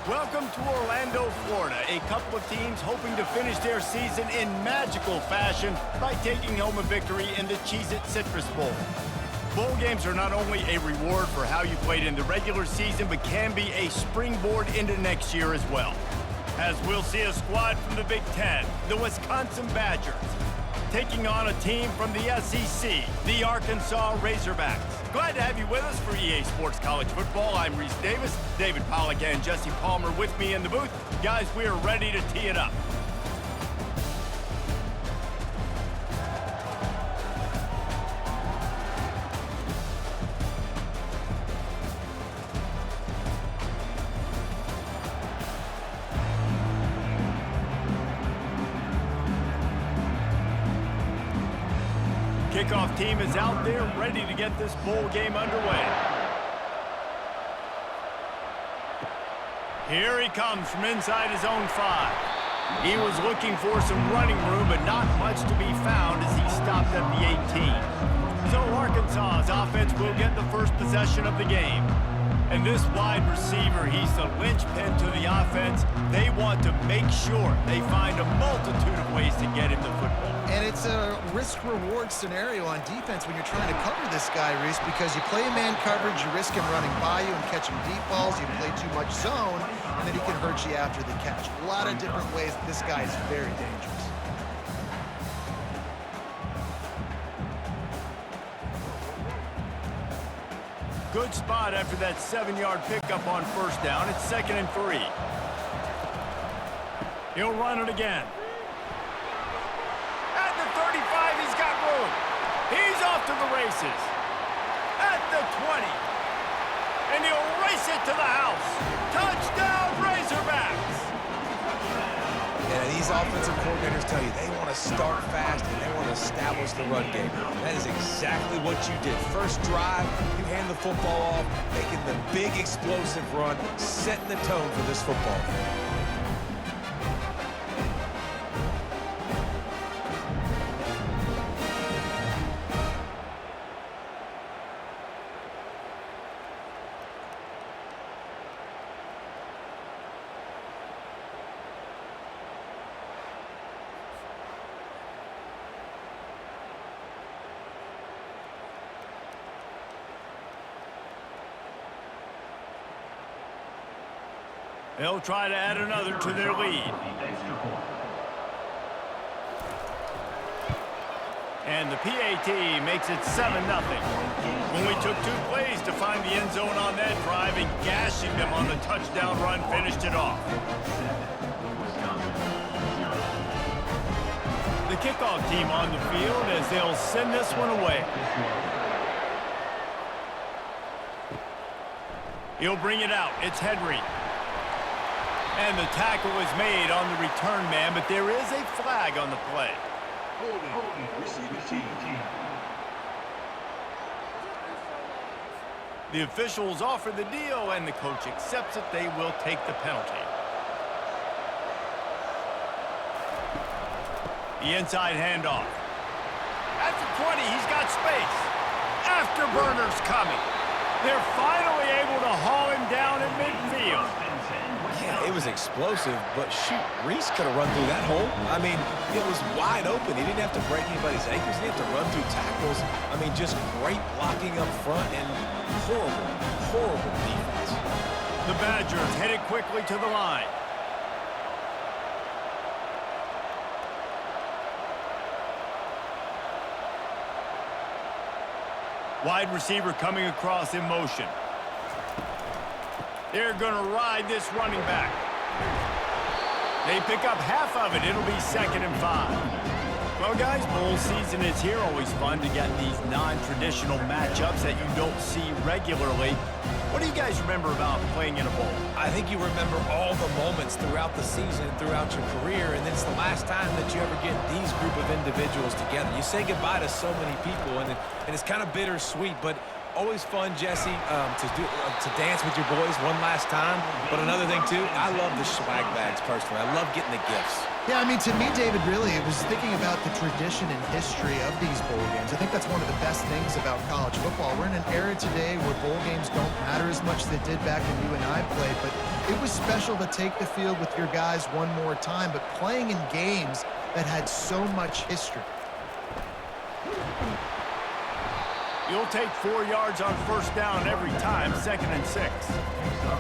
Welcome to Orlando, Florida. A couple of teams hoping to finish their season in magical fashion by taking home a victory in the Cheez-It Citrus Bowl. Bowl games are not only a reward for how you played in the regular season, but can be a springboard into next year as well. As we'll see a squad from the Big Ten, the Wisconsin Badgers, taking on a team from the SEC, the Arkansas Razorbacks. Glad to have you with us for EA Sports College Football. I'm Reese Davis, David Pollack and Jesse Palmer with me in the booth. Guys, we are ready to tee it up. Kickoff team is out there ready to get this bowl game underway. Here he comes from inside his own 5. He was looking for some running room, but not much to be found as he stopped at the 18. So Arkansas's offense will get the first possession of the game. And this wide receiver, he's the linchpin to the offense. They want to make sure they find a multitude of ways to get him the football. And it's a risk-reward scenario on defense when you're trying to cover this guy, Reese, because you play man coverage, you risk him running by you and catching deep balls. You play too much zone, and then he can hurt you after the catch. A lot of different ways. This guy is very dangerous. Good spot after that 7-yard pickup on first down. It's 2nd and 3. He'll run it again. At the 35, he's got room. He's off to the races. At the 20. And he'll race it to the house. Touchdown, Razorbacks! Yeah, these offensive coordinators tell you they want to start fast and they want to establish the run game. That is exactly what you did. First drive, you hand the football off, making the big explosive run, setting the tone for this football game. They'll try to add another to their lead. And the PAT makes it 7-0. When we took 2 plays to find the end zone on that drive and gashing them on the touchdown run finished it off. The kickoff team on the field as they'll send this one away. He'll bring it out. It's Henry. And the tackle is made on the return man, but there is a flag on the play. The officials offer the deal, and the coach accepts it. They will take the penalty. The inside handoff. At the 20, he's got space. Afterburners coming. They're finally able to haul him down in midfield. Yeah, it was explosive, but shoot, Reese could have run through that hole. I mean, it was wide open. He didn't have to break anybody's ankles. He didn't have to run through tackles. I mean, just great blocking up front and horrible defense. The Badgers headed quickly to the line. Wide receiver coming across in motion. They're going to ride this running back. They pick up half of it. It'll be 2nd and 5. Well, guys, bowl season is here. Always fun to get these non-traditional matchups that you don't see regularly. What do you guys remember about playing in a bowl? I think you remember all the moments throughout the season and throughout your career, and it's the last time that you ever get these group of individuals together. You say goodbye to so many people, and it's kind of bittersweet, but Always fun, Jesse, to dance with your boys one last time. But another thing, too, I love the swag bags personally. I love getting the gifts. Yeah, I mean, to me, David, really, it was thinking about the tradition and history of these bowl games. I think that's one of the best things about college football. We're in an era today where bowl games don't matter as much as they did back when you and I played, but it was special to take the field with your guys one more time, but playing in games that had so much history. You'll take 4 yards on first down every time, 2nd and 6.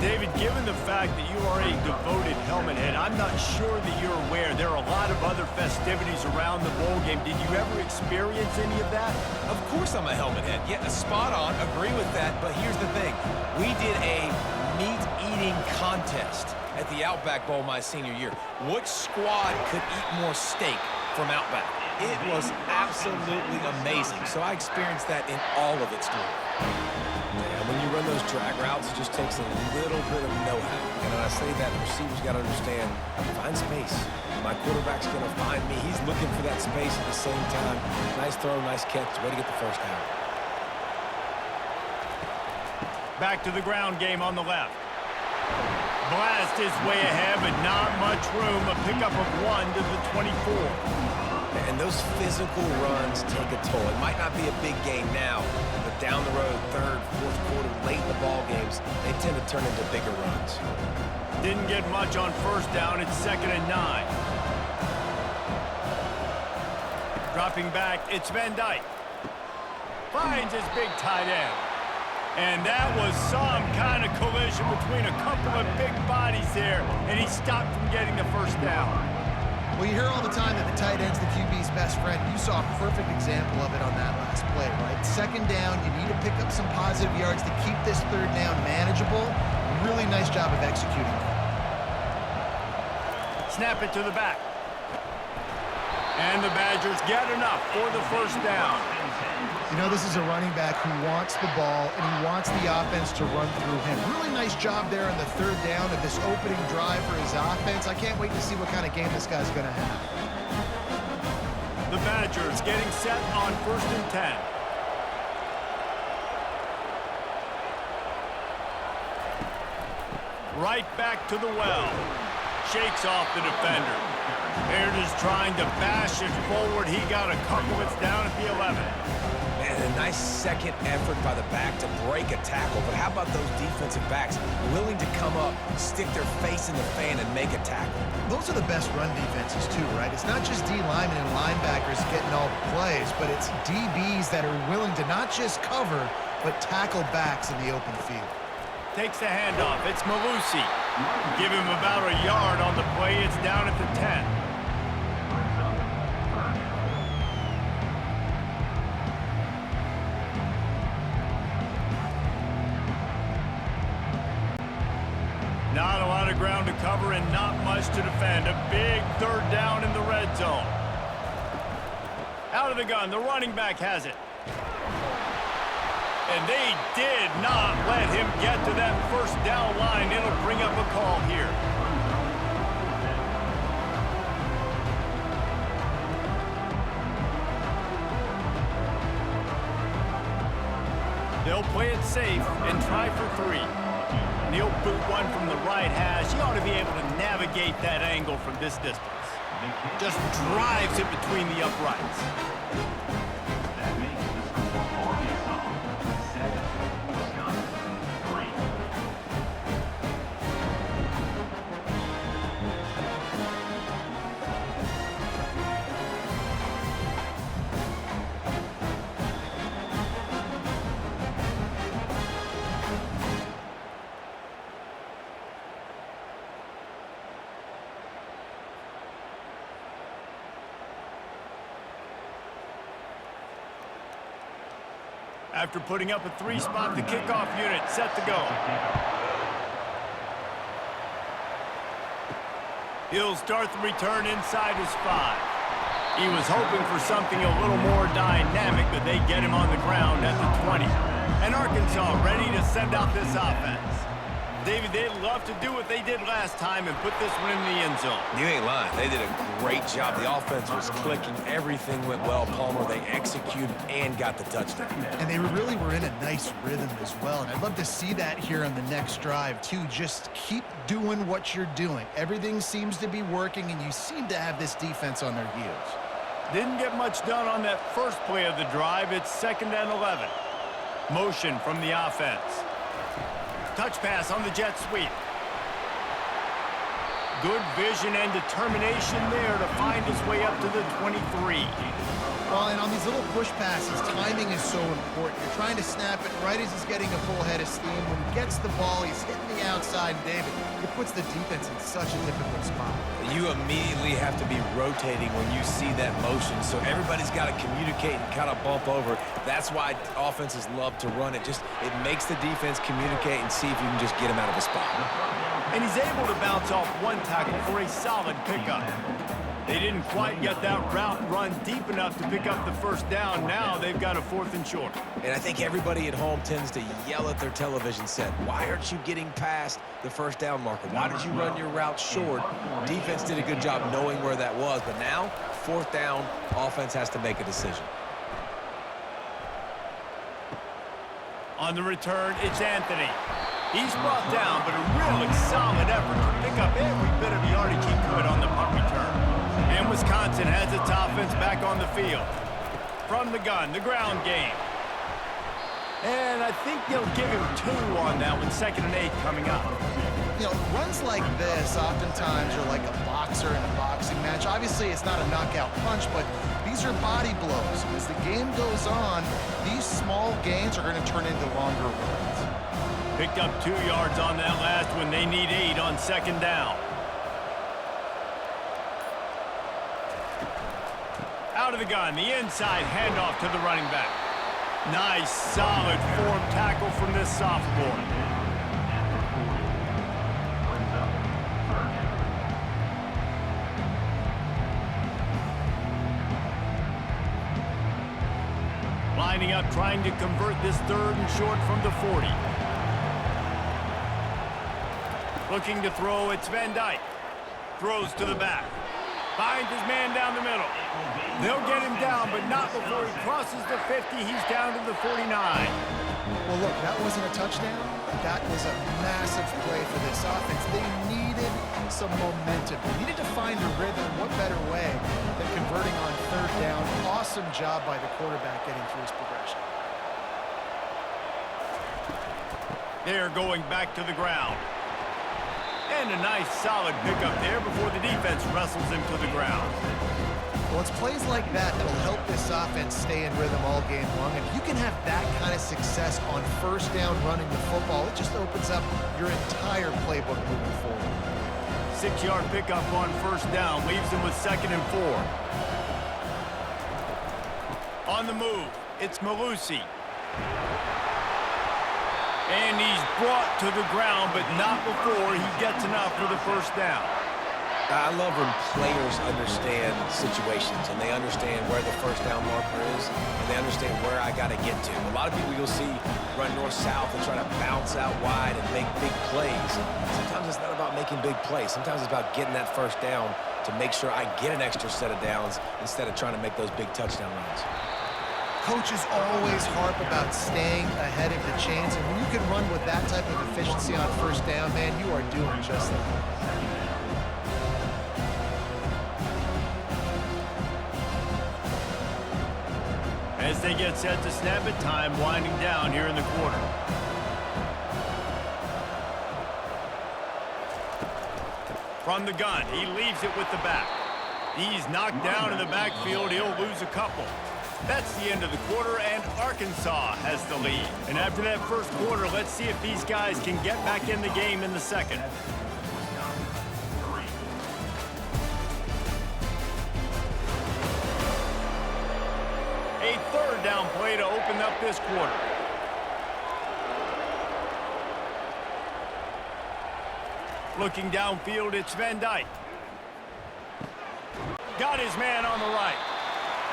David, given the fact that you are a devoted helmet head, I'm not sure that you're aware there are a lot of other festivities around the bowl game. Did you ever experience any of that? Of course I'm a helmet head. Yeah, spot on. Agree with that. But here's the thing. We did a meat-eating contest at the Outback Bowl my senior year. Which squad could eat more steak from Outback? It was absolutely amazing. So I experienced that in all of its glory. Yeah, when you run those drag routes, it just takes a little bit of know-how. And when I say that, the receivers got to understand, find space. My quarterback's going to find me. He's looking for that space at the same time. Nice throw, nice catch. Way to get the first down. Back to the ground game on the left. Blast is way ahead, but not much room. A pickup of 1 to the 24. And those physical runs take a toll. It might not be a big game now, but down the road, 3rd, 4th quarter, late in the ball games, they tend to turn into bigger runs. Didn't get much on first down. It's 2nd and 9. Dropping back, it's Van Dyke. Finds his big tight end. And that was some kind of collision between a couple of big bodies there, and he stopped from getting the first down. Well, you hear all the time that the tight end's the QB's best friend. You saw a perfect example of it on that last play, right? 2nd down, you need to pick up some positive yards to keep this 3rd down manageable. Really nice job of executing that. Snap it to the back. And the Badgers get enough for the first down. You know, this is a running back who wants the ball, and he wants the offense to run through him. Really nice job there on the 3rd down of this opening drive for his offense. I can't wait to see what kind of game this guy's going to have. The Badgers getting set on 1st and 10. Right back to the well. Shakes off the defender. Baird is trying to bash it forward. He got a couple. It's down at the 11. And a nice second effort by the back to break a tackle. But how about those defensive backs willing to come up, stick their face in the fan, and make a tackle? Those are the best run defenses, too, right? It's not just D linemen and linebackers getting all the plays, but it's DBs that are willing to not just cover, but tackle backs in the open field. Takes the handoff. It's Malusi. Give him about a yard on the play. It's down at the 10. Not a lot of ground to cover and not much to defend. A big 3rd down in the red zone. Out of the gun, the running back has it. And they did not let him get to that first down line. It'll bring up a call here. They'll play it safe and try for 3. And he'll boot one from the right hash. He ought to be able to navigate that angle from this distance. Just drives it between the uprights. That makes the score for Wisconsin 3. After putting up a 3-spot, the kickoff unit set to go. He'll start the return inside his 5. He was hoping for something a little more dynamic, but they get him on the ground at the 20. And Arkansas ready to send out this offense. David, they'd love to do what they did last time and put this one in the end zone. You ain't lying. They did a great job. The offense was clicking. Everything went well. Palmer, they executed and got the touchdown. And they really were in a nice rhythm as well. And I'd love to see that here on the next drive, too. Just keep doing what you're doing. Everything seems to be working, and you seem to have this defense on their heels. Didn't get much done on that first play of the drive. It's 2nd and 11. Motion from the offense. Touch pass on the jet sweep. Good vision and determination there to find his way up to the 23. Well, and on these little push passes, timing is so important. You're trying to snap it right as he's getting a full head of steam. When he gets the ball, he's hitting the outside, David. It puts the defense in such a difficult spot. You immediately have to be rotating when you see that motion, so everybody's got to communicate and kind of bump over. That's why offenses love to run it. It makes the defense communicate and see if you can just get him out of a spot. And he's able to bounce off one tackle for a solid pickup. They didn't quite get that route run deep enough to pick up the first down. Now they've got a 4th and short. And I think everybody at home tends to yell at their television set. Why aren't you getting past the first down marker? Why did you run your route short? Defense did a good job knowing where that was. But now, 4th down, offense has to make a decision. On the return, it's Anthony. He's brought down, but a really solid effort to pick up every bit of yardage he could on the punt return. And Wisconsin has its offense back on the field. From the gun, the ground game. And I think they'll give him 2 on that one, 2nd and 8 coming up. You know, runs like this oftentimes are like a boxer in a boxing match. Obviously, it's not a knockout punch, but these are body blows. As the game goes on, these small gains are going to turn into longer runs. Picked up 2 yards on that last one. They need 8 on 2nd down. Out of the gun, the inside handoff to the running back. Nice, solid form tackle from this sophomore. Lining up, trying to convert this 3rd and short from the 40. Looking to throw, it's Van Dyke. Throws to the back. Finds his man down the middle. They'll get him down, but not before he crosses the 50. He's down to the 49. Well, look, that wasn't a touchdown. That was a massive play for this offense. They needed some momentum. They needed to find a rhythm. What better way than converting on 3rd down? Awesome job by the quarterback getting through his progression. They're going back to the ground. And a nice solid pickup there before the defense wrestles him to the ground. Well, it's plays like that that'll help this offense stay in rhythm all game long. And if you can have that kind of success on 1st down running the football, it just opens up your entire playbook moving forward. 6-yard pickup on 1st down leaves them with 2nd and 4. On the move, it's Malusi. And he's brought to the ground, but not before he gets enough for the 1st down. I love when players understand situations and they understand where the 1st down marker is and they understand where I got to get to. A lot of people you'll see run north-south and try to bounce out wide and make big plays. Sometimes it's not about making big plays. Sometimes it's about getting that 1st down to make sure I get an extra set of downs instead of trying to make those big touchdown runs. Coaches always harp about staying ahead of the chains, and when you can run with that type of efficiency on 1st down, man, you are doing just that. As they get set to snap it, time winding down here in the quarter. From the gun, he leaves it with the back. He's knocked down in the backfield. He'll lose a couple. That's the end of the quarter, and Arkansas has the lead. And after that 1st quarter, let's see if these guys can get back in the game in the 2nd. A 3rd down play to open up this quarter. Looking downfield, it's Van Dyke. Got his man on the right.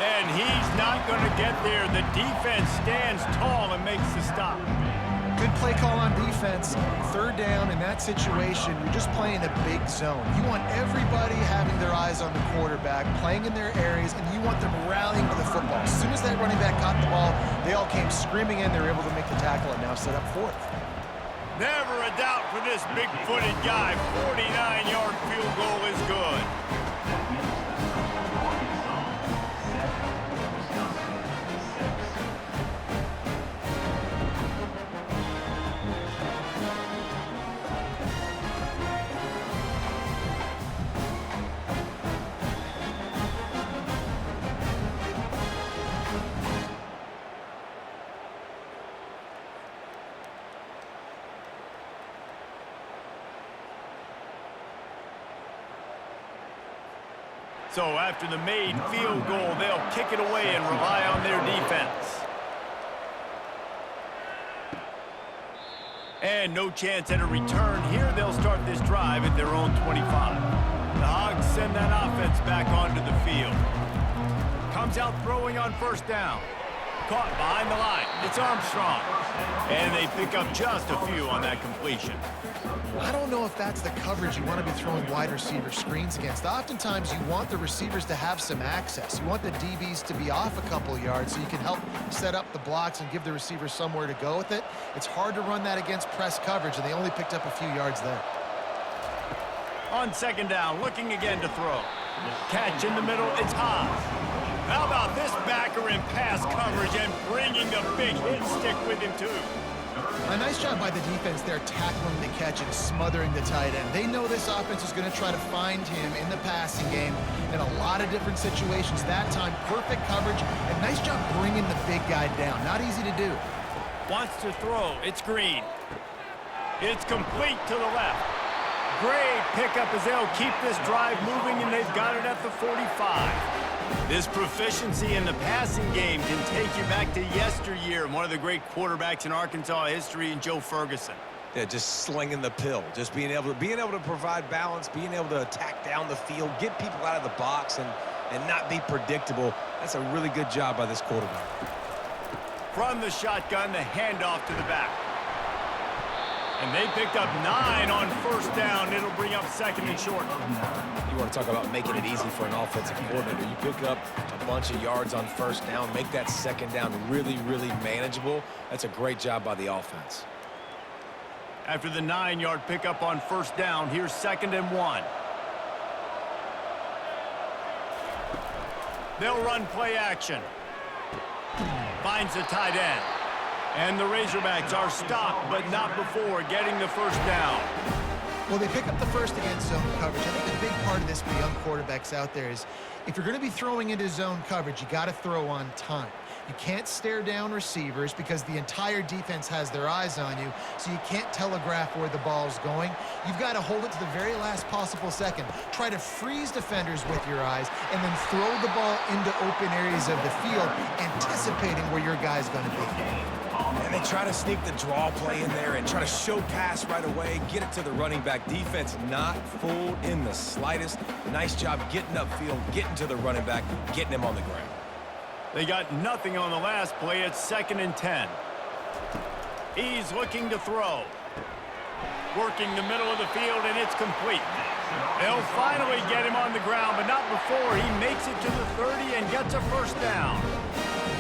And he's not going to get there. The defense stands tall and makes the stop. Good play call on defense. Third down in that situation, you're just playing a big zone. You want everybody having their eyes on the quarterback, playing in their areas, and you want them rallying to the football. As soon as that running back caught the ball, they all came screaming in. They were able to make the tackle and now set up fourth. Never a doubt for this big-footed guy. 49-yard field goal is good. So after the made field goal, they'll kick it away and rely on their defense. And no chance at a return here. They'll start this drive at their own 25. The Hogs send that offense back onto the field. Comes out throwing on first down. Caught behind the line. It's Armstrong. And they pick up just a few on that completion. I don't know if that's the coverage you want to be throwing wide receiver screens against. Oftentimes, you want the receivers to have some access. You want the DBs to be off a couple yards so you can help set up the blocks and give the receivers somewhere to go with it. It's hard to run that against press coverage, and they only picked up a few yards there. On second down, looking again to throw. Catch in the middle, it's Haas. How about this backer in pass coverage and bringing the big hit stick with him, too? A nice job by the defense there tackling the catch and smothering the tight end. They know this offense is going to try to find him in the passing game in a lot of different situations. That time, perfect coverage, and nice job bringing the big guy down. Not easy to do. Wants to throw. It's Green. It's complete to the left. Great pickup as they'll keep this drive moving, and they've got it at the 45. This proficiency in the passing game can take you back to yesteryear, one of the great quarterbacks in Arkansas history, in Joe Ferguson. Yeah, just slinging the pill, just being able to provide balance, being able to attack down the field, get people out of the box, and not be predictable. That's a really good job by this quarterback. From the shotgun, the handoff to the back. And they picked up 9 on first down. It'll bring up second and short. You want to talk about making it easy for an offensive coordinator. You pick up a bunch of yards on first down, make that second down really, really manageable. That's a great job by the offense. After the 9-yard pickup on first down, here's second and 1. They'll run play action. Finds the tight end. And the Razorbacks are stopped, but not before getting the first down. Well, they pick up the first against zone coverage. I think a big part of this for young quarterbacks out there is if you're going to be throwing into zone coverage, you got to throw on time. You can't stare down receivers because the entire defense has their eyes on you, so you can't telegraph where the ball's going. You've got to hold it to the very last possible second. Try to freeze defenders with your eyes and then throw the ball into open areas of the field, anticipating where your guy's going to be. And they try to sneak the draw play in there and try to show pass right away, get it to the running back. Defense not fooled in the slightest. Nice job getting upfield, getting to the running back, getting him on the ground. They got nothing on the last play. It's second and 10. He's looking to throw. Working the middle of the field, and it's complete. They'll finally get him on the ground, but not before he makes it to the 30 and gets a first down.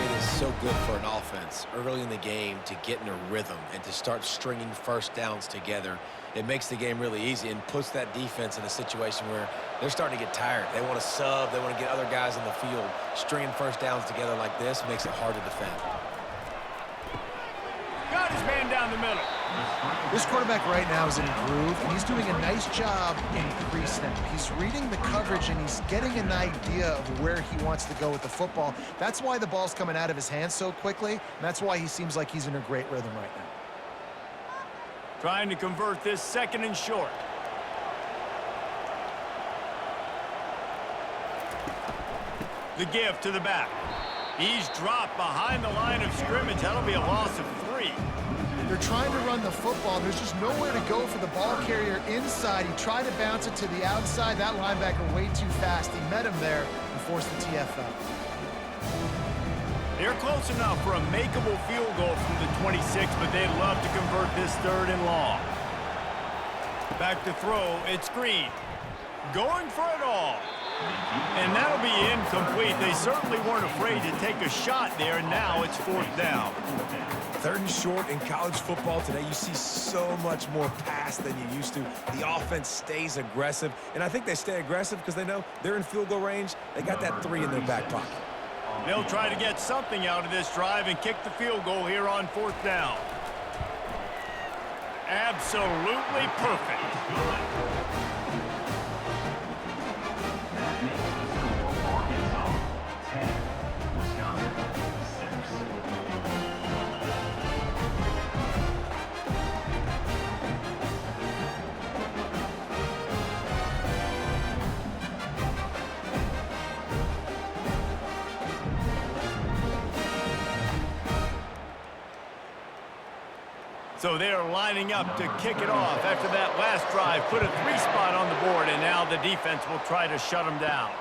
It is so good for an offense early in the game to get in a rhythm and to start stringing first downs together. It makes the game really easy and puts that defense in a situation where they're starting to get tired. They want to sub. They want to get other guys in the field. Stringing first downs together like this makes it hard to defend. Got his man down the middle. This quarterback right now is in a groove, and he's doing a nice job in pre-snap. He's reading the coverage, and he's getting an idea of where he wants to go with the football. That's why the ball's coming out of his hands so quickly, and that's why he seems like he's in a great rhythm right now. Trying to convert this second and short. The give to the back. He's dropped behind the line of scrimmage. That'll be a loss of 3. They're trying to run the football. There's just nowhere to go for the ball carrier inside. He tried to bounce it to the outside. That linebacker way too fast. He met him there and forced the TFL. They're close enough for a makeable field goal from the 26, but they'd love to convert this 3rd and long. Back to throw, it's Green. Going for it all. And that'll be incomplete. They certainly weren't afraid to take a shot there, and now it's 4th down. 3rd and short in college football today, you see so much more pass than you used to. The offense stays aggressive, and I think they stay aggressive because they know they're in field goal range. They got that 3 in their back pocket. They'll try to get something out of this drive and kick the field goal here on 4th down. Absolutely perfect. That makes the score Arkansas 10, Wisconsin 6. So they're lining up to kick it off after that last drive. Put a 3-spot on the board, and now the defense will try to shut them down.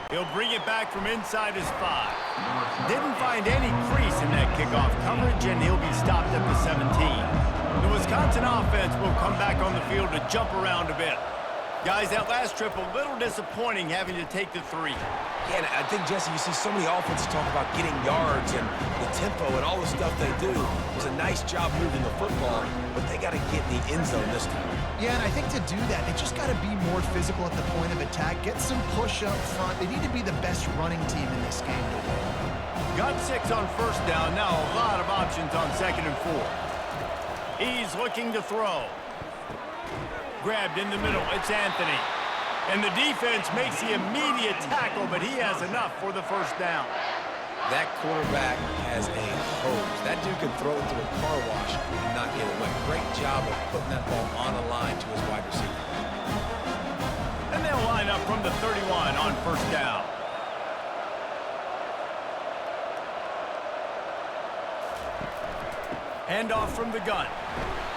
He'll bring it back from inside his 5. Didn't find any crease in that kickoff coverage, and he'll be stopped at the 17. The Wisconsin offense will come back on the field to jump around a bit. Guys, that last trip a little disappointing having to take the 3. Yeah, and I think, Jesse, you see so many offenses talk about getting yards and the tempo and all the stuff they do. It was a nice job moving the football, but they got to get in the end zone this time. Yeah, and I think to do that, they just got to be more physical at the point of attack, get some push up front. They need to be the best running team in this game to win. Got 6 on 1st down. Now a lot of options on 2nd and 4. He's looking to throw. Grabbed in the middle, it's Anthony. And the defense makes the immediate tackle, but he has enough for the 1st down. That quarterback has a hose. That dude can throw it through a car wash and not get it wet. Great job of putting that ball on a line to his wide receiver. And they'll line up from the 31 on 1st down. Handoff from the gun.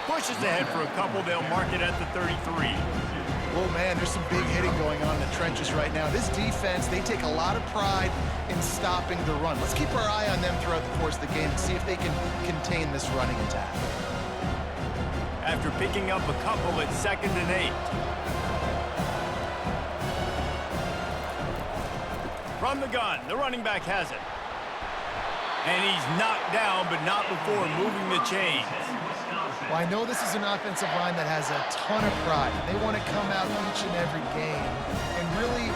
Pushes ahead for a couple. They'll mark it at the 33. Oh, man, there's some big hitting going on in the trenches right now. This defense, they take a lot of pride in stopping the run. Let's keep our eye on them throughout the course of the game and see if they can contain this running attack. After picking up a couple at 2nd and 8. From the gun, the running back has it. And he's knocked down, but not before moving the chains. Well, I know this is an offensive line that has a ton of pride. They want to come out each and every game and really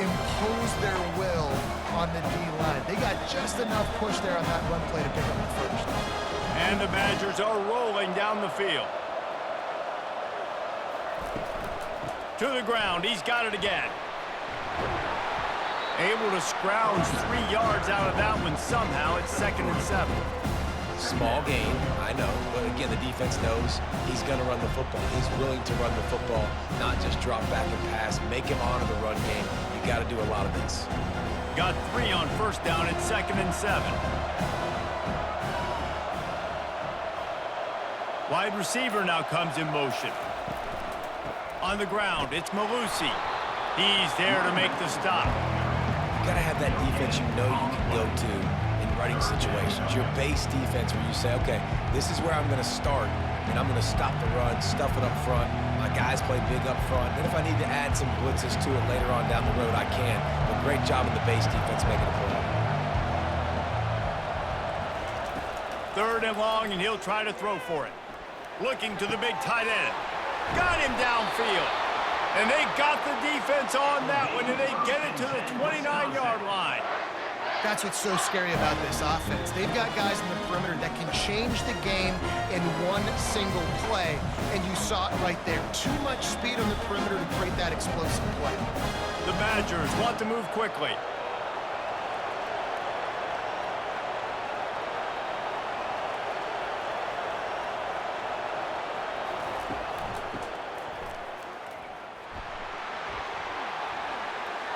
impose their will on the D-line. They got just enough push there on that run play to pick up the 1st. And the Badgers are rolling down the field. To the ground, he's got it again. Able to scrounge 3 yards out of that one somehow. It's 2nd and 7. Small game, I know, but again, the defense knows he's going to run the football. He's willing to run the football, not just drop back and pass, make him honor the run game. You got to do a lot of this. Got 3 on 1st down at 2nd and 7. Wide receiver now comes in motion. On the ground, it's Malusi. He's there to make the stop. You got to have that defense you know you can go to in running situations. Your base defense where you say, okay, this is where I'm going to start, and I'm going to stop the run, stuff it up front. My guys play big up front. Then if I need to add some blitzes to it later on down the road, I can. But great job in the base defense making a play. 3rd and long, and he'll try to throw for it. Looking to the big tight end. Got him downfield. And they got the defense on that one, and they get it to the 29-yard line. That's what's so scary about this offense. They've got guys in the perimeter that can change the game in one single play. And you saw it right there. Too much speed on the perimeter to create that explosive play. The Badgers want to move quickly.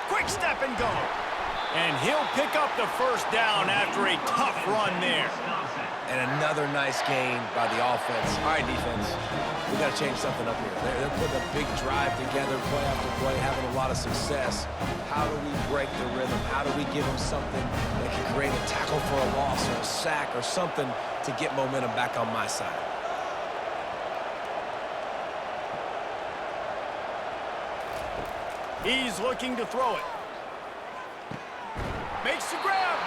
Quick step and go. And he'll pick up the 1st down after a tough run there. And another nice gain by the offense. All right, defense, we got to change something up here. They're putting a big drive together, play after play, having a lot of success. How do we break the rhythm? How do we give them something that can create a tackle for a loss or a sack or something to get momentum back on my side? He's looking to throw it. Makes the grab.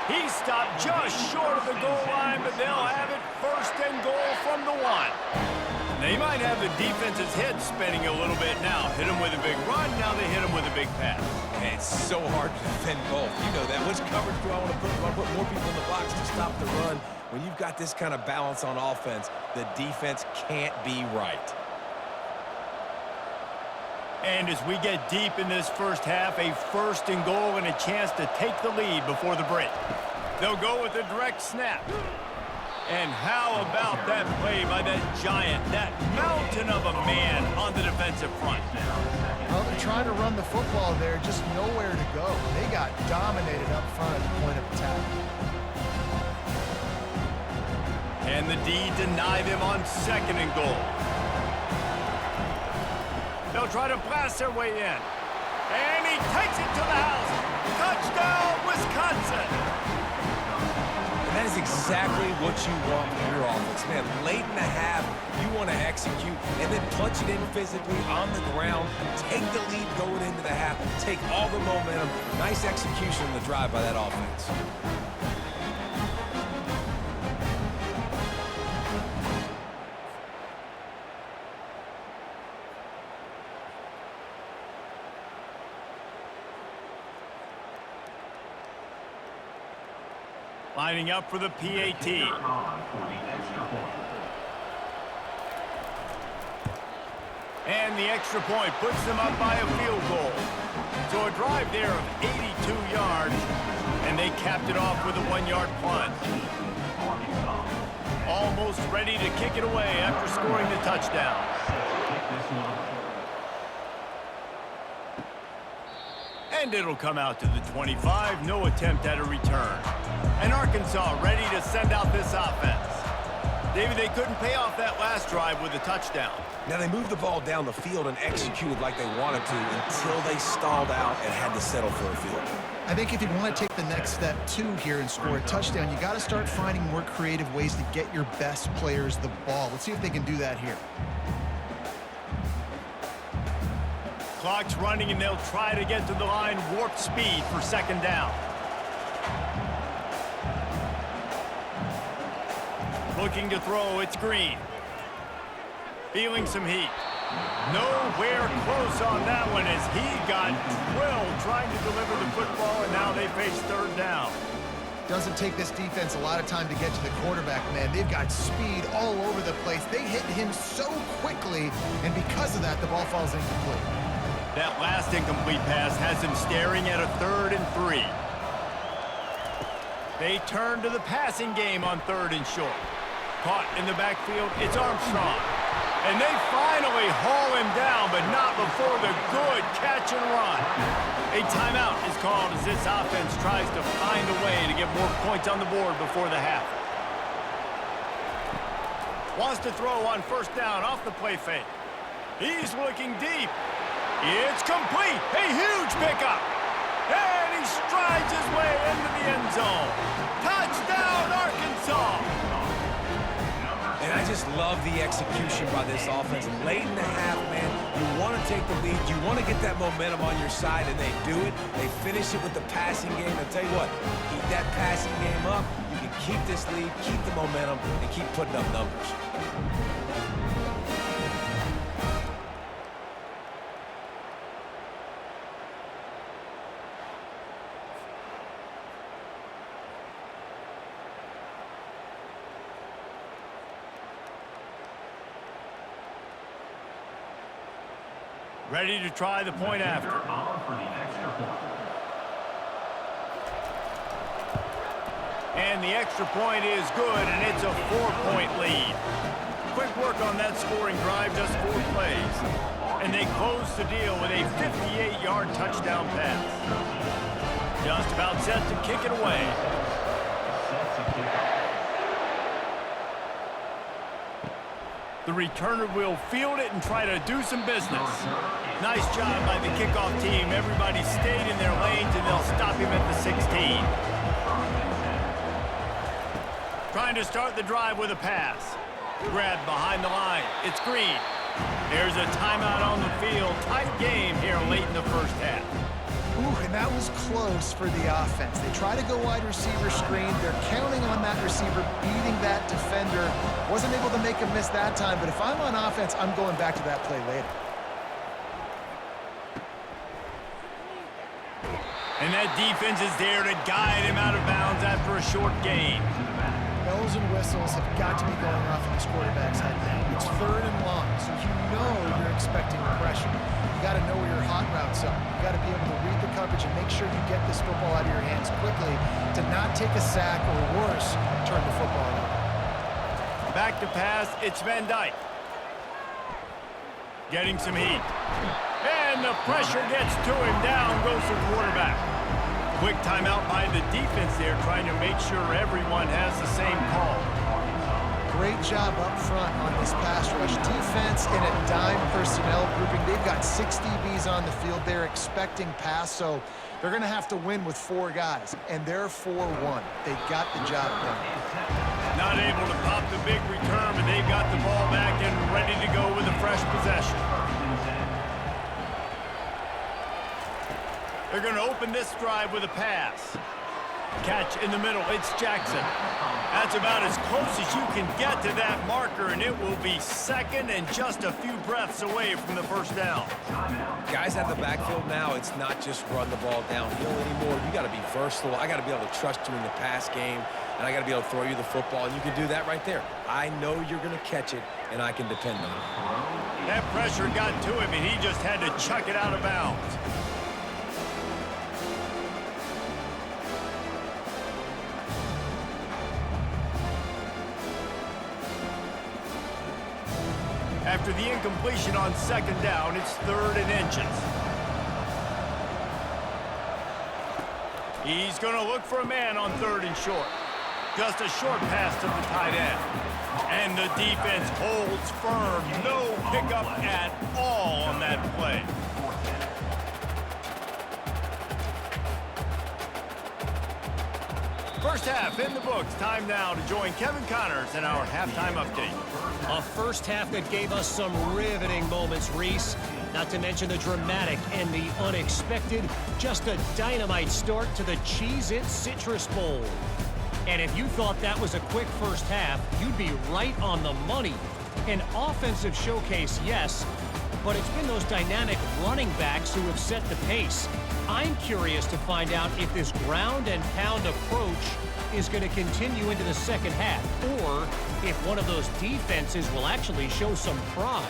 He stopped just short of the goal line, but they'll have it first and goal from the 1. They might have the defense's head spinning a little bit now. Hit him with a big run, now they hit him with a big pass. And it's so hard to defend both. You know that. Which coverage do I want to put? Do I put more people in the box to stop the run? When you've got this kind of balance on offense, the defense can't be right. And as we get deep in this first half, a first and goal and a chance to take the lead before the break. They'll go with a direct snap. And how about that play by that giant, that mountain of a man on the defensive front? Well, they're trying to run the football there, just nowhere to go. They got dominated up front at the point of attack. And the D deny them on second and goal. They'll try to blast their way in. And he takes it to the house. Touchdown, Wisconsin. And that is exactly what you want from your offense. Man, late in the half, you want to execute and then punch it in physically on the ground. Take the lead going into the half. Take all the momentum. Nice execution on the drive by that offense. Lining up for the PAT. And the extra point puts them up by a field goal. So a drive there of 82 yards, and they capped it off with a 1-yard punt. Almost ready to kick it away after scoring the touchdown. And it'll come out to the 25. No attempt at a return. And Arkansas ready to send out this offense. David, they couldn't pay off that last drive with a touchdown. Now, they moved the ball down the field and executed like they wanted to until they stalled out and had to settle for a field. I think if you want to take the next step, too, here and score a touchdown, you got to start finding more creative ways to get your best players the ball. Let's see if they can do that here. Clock's running, and they'll try to get to the line warp speed for second down. Looking to throw, it's Green. Feeling some heat. Nowhere close on that one as he got drilled trying to deliver the football, and now they face third down. Doesn't take this defense a lot of time to get to the quarterback, man. They've got speed all over the place. They hit him so quickly, and because of that, the ball falls incomplete. That last incomplete pass has him staring at a 3rd and 3. They turn to the passing game on 3rd and short. Caught in the backfield, it's Armstrong. And they finally haul him down, but not before the good catch and run. A timeout is called as this offense tries to find a way to get more points on the board before the half. Wants to throw on first down off the play fake. He's looking deep. It's complete. A huge pickup. And he strides his way into the end zone. Touchdown, Arkansas. And I just love the execution by this offense. Late in the half, man, you want to take the lead. You want to get that momentum on your side, and they do it. They finish it with the passing game. And tell you what, keep that passing game up. You can keep this lead, keep the momentum, and keep putting up numbers. Ready to try the point after. And the extra point is good, and it's a 4-point lead. Quick work on that scoring drive, just 4 plays. And they close the deal with a 58-yard touchdown pass. Just about set to kick it away. The returner will field it and try to do some business. Nice job by the kickoff team. Everybody stayed in their lanes, and they'll stop him at the 16. Trying to start the drive with a pass. Grab behind the line. It's Green. There's a timeout on the field. Tight game here late in the first half. Ooh, and that was close for the offense. They try to go wide receiver screen. They're counting on that receiver beating that defender. Wasn't able to make a miss that time, but if I'm on offense, I'm going back to that play later. And that defense is there to guide him out of bounds after a short gain. Bells and whistles have got to be going off in this quarterback's head now. It's 3rd and long, so you know you're expecting pressure. You got to know where your hot routes are. You got to be able to read the coverage and make sure you get this football out of your hands quickly to not take a sack or worse, turn the football over. Back to pass, it's Van Dyke. Getting some heat. And the pressure gets to him. Down goes the quarterback. Quick timeout by the defense there, trying to make sure everyone has the same call. Great job up front on this pass rush. Defense in a dime personnel grouping. They've got 6 DBs on the field. They're expecting pass, so they're going to have to win with 4 guys, and they're 4-1. They got the job done. Not able to pop the big return, but they've got the ball back and ready to go with a fresh possession. They're going to open this drive with a pass. Catch in the middle. It's Jackson. That's about as close as you can get to that marker, and it will be second and just a few breaths away from the first down. Guys at the backfield now, it's not just run the ball downhill anymore. You got to be versatile. I got to be able to trust you in the pass game, and I got to be able to throw you the football, and you can do that right there. I know you're going to catch it, and I can depend on it. That pressure got to him, and he just had to chuck it out of bounds. After the incompletion on 2nd down, it's 3rd and inches. He's going to look for a man on 3rd and short. Just a short pass to the tight end. And the defense holds firm. No pickup at all on that play. First half in the books. Time now to join Kevin Connors in our halftime update. A first half that gave us some riveting moments, Reese. Not to mention the dramatic and the unexpected. Just a dynamite start to the Cheez-It Citrus Bowl. And if you thought that was a quick first half, you'd be right on the money. An offensive showcase, yes, but it's been those dynamic running backs who have set the pace. I'm curious to find out if this ground and pound approach is going to continue into the second half, or if one of those defenses will actually show some pride.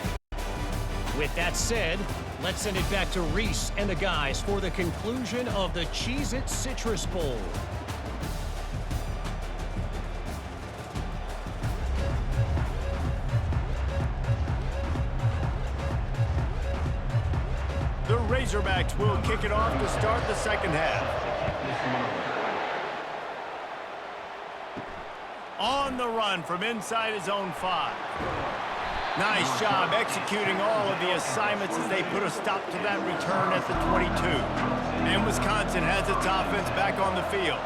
With that said, let's send it back to Reese and the guys for the conclusion of the Cheez-It Citrus Bowl. The Razorbacks will kick it off to start the second half. On the run from inside his own 5. Nice job executing all of the assignments as they put a stop to that return at the 22. And Wisconsin has its offense back on the field.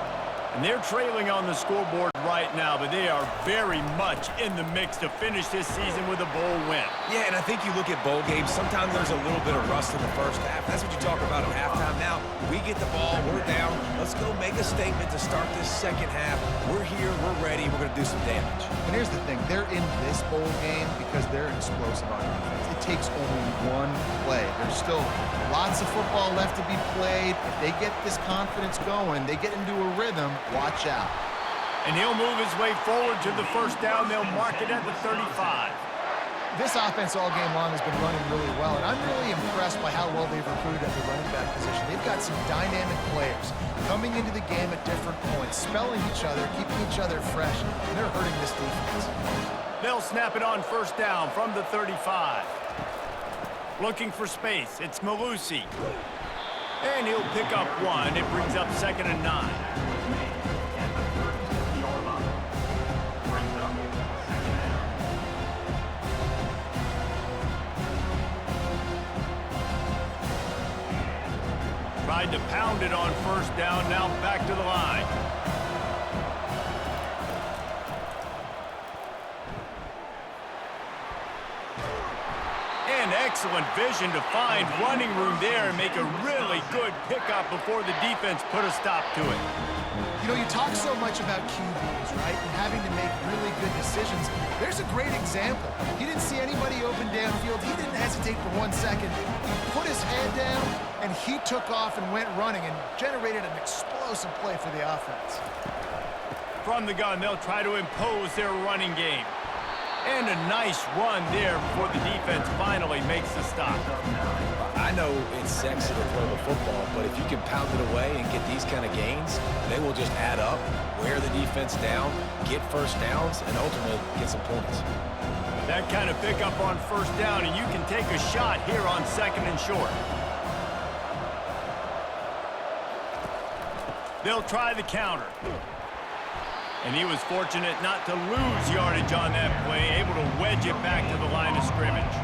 And they're trailing on the scoreboard right now, but they are very much in the mix to finish this season with a bowl win. Yeah, and I think you look at bowl games, sometimes there's a little bit of rust in the first half. That's what you talk about at halftime. Now, we get the ball, we're down. Let's go make a statement to start this second half. We're here, we're ready, we're going to do some damage. And here's the thing, they're in this bowl game because they're explosive on defense. It takes only one play. There's still lots of football left to be played. If they get this confidence going, they get into a rhythm, watch out. And he'll move his way forward to the first down. They'll mark it at the 35. This offense all game long has been running really well, and I'm really impressed by how well they've recruited at the running back position. They've got some dynamic players coming into the game at different points, spelling each other, keeping each other fresh, and they're hurting this defense. They'll snap it on first down from the 35. Looking for space. It's Malusi. And he'll pick up 1. It brings up 2nd and 9. Tried to pound it on first down, now back to the line. And excellent vision to find running room there and make a really good pickup before the defense put a stop to it. You know, you talk so much about QBs, right, and having to make really good decisions. There's a great example. He didn't see anybody open downfield. He didn't hesitate for 1 second. He put his head down, and he took off and went running and generated an explosive play for the offense. From the gun, they'll try to impose their running game. And a nice run there before the defense finally makes the stop. I know it's sexy to throw the football, but if you can pound it away and get these kind of gains, they will just add up, wear the defense down, get first downs, and ultimately get some points. That kind of pickup on first down, and you can take a shot here on 2nd and short. They'll try the counter. And he was fortunate not to lose yardage on that play, able to wedge it back to the line of scrimmage.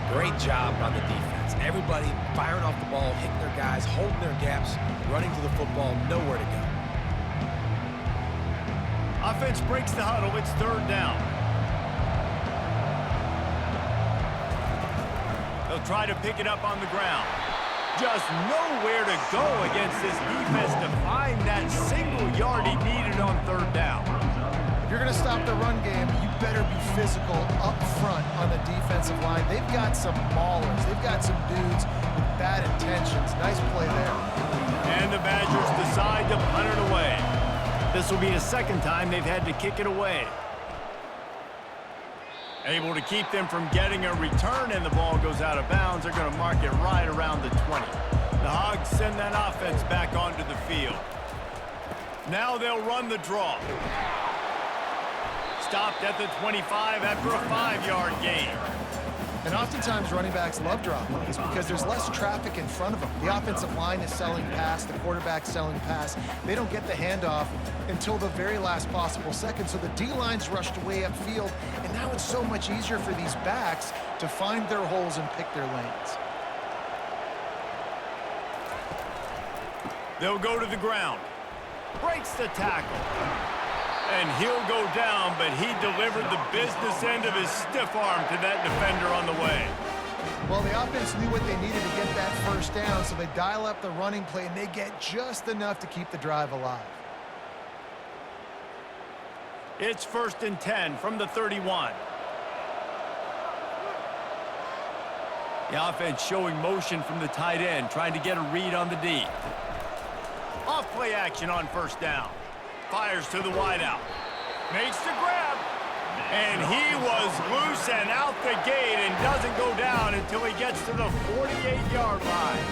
Great job on the defense. Everybody firing off the ball, hitting their guys, holding their gaps, running to the football, nowhere to go. Offense breaks the huddle. It's 3rd down. They'll try to pick it up on the ground. Just nowhere to go against this defense to find that single yard he needed on 3rd down. If you're going to stop the run game, you better be physical up front on the defensive line. They've got some maulers. They've got some dudes with bad intentions. Nice play there. And the Badgers decide to punt it away. This will be the 2nd time they've had to kick it away. Able to keep them from getting a return, and the ball goes out of bounds. They're going to mark it right around the 20. The Hogs send that offense back onto the field. Now they'll run the draw. Stopped at the 25 after a 5-yard gain. And oftentimes running backs love drop plays because there's less traffic in front of them. The offensive line is selling pass, the quarterback's selling pass. They don't get the handoff until the very last possible second, so the D-line's rushed way upfield, and now it's so much easier for these backs to find their holes and pick their lanes. They'll go to the ground. Breaks the tackle. And he'll go down, but he delivered the business end of his stiff arm to that defender on the way. Well, the offense knew what they needed to get that first down, so they dial up the running play, and they get just enough to keep the drive alive. It's 1st and 10 from the 31. The offense showing motion from the tight end, trying to get a read on the D. Off play action on 1st down. Fires to the wideout. Makes the grab. And he was loose and out the gate and doesn't go down until he gets to the 48-yard line.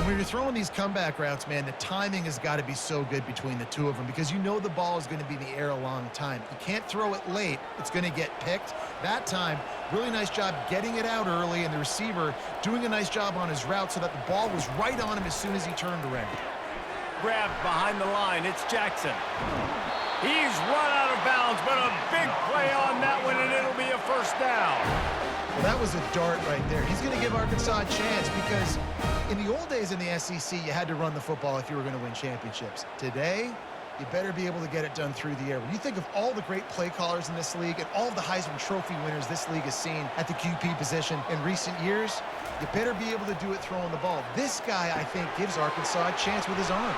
When you're throwing these comeback routes, man, the timing has got to be so good between the two of them because you know the ball is going to be in the air a long time. You can't throw it late. It's going to get picked. That time, really nice job getting it out early, and the receiver doing a nice job on his route so that the ball was right on him as soon as he turned around. Grabbed behind the line. It's Jackson. He's run out of bounds, but a big play on that one, and it'll be a 1st down. Well, that was a dart right there. He's going to give Arkansas a chance because in the old days in the SEC, you had to run the football if you were going to win championships. Today, you better be able to get it done through the air. When you think of all the great play callers in this league and all of the Heisman Trophy winners this league has seen at the QB position in recent years, you better be able to do it throwing the ball. This guy, I think, gives Arkansas a chance with his arm.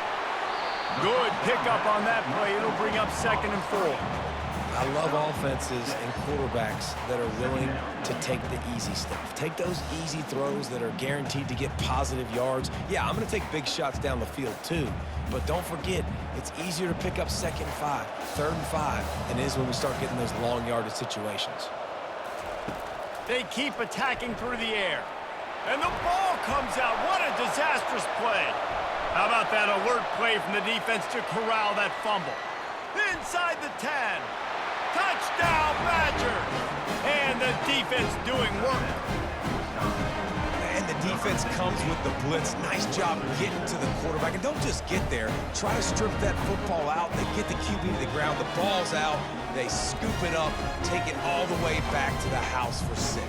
Good pickup on that play. It'll bring up 2nd and 4. I love offenses and quarterbacks that are willing to take the easy stuff. Take those easy throws that are guaranteed to get positive yards. Yeah, I'm going to take big shots down the field too, but don't forget, it's easier to pick up 2nd and 5, 3rd and 5 than it is when we start getting those long yardage situations. They keep attacking through the air. And the ball comes out. What a disastrous play. How about that alert play from the defense to corral that fumble? Inside the 10. Touchdown, Badgers! And the defense doing work. And the defense comes with the blitz. Nice job getting to the quarterback. And don't just get there. Try to strip that football out. They get the QB to the ground. The ball's out. They scoop it up, take it all the way back to the house for 6.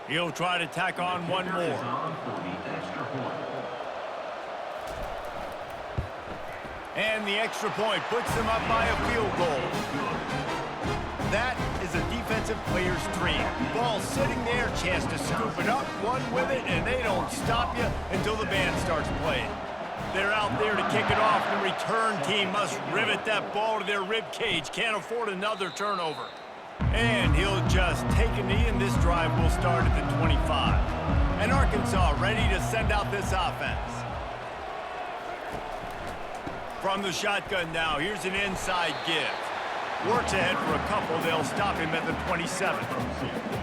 He'll try to tack on one more. And the extra point puts them up by a field goal. That is a defensive player's dream. Ball sitting there, chance to scoop it up, run with it, and they don't stop you until the band starts playing. They're out there to kick it off. The return team must rivet that ball to their rib cage. Can't afford another turnover. And he'll just take a knee, and this drive will start at the 25. And Arkansas ready to send out this offense. From the shotgun now, here's an inside give. Works ahead for a couple. They'll stop him at the 27.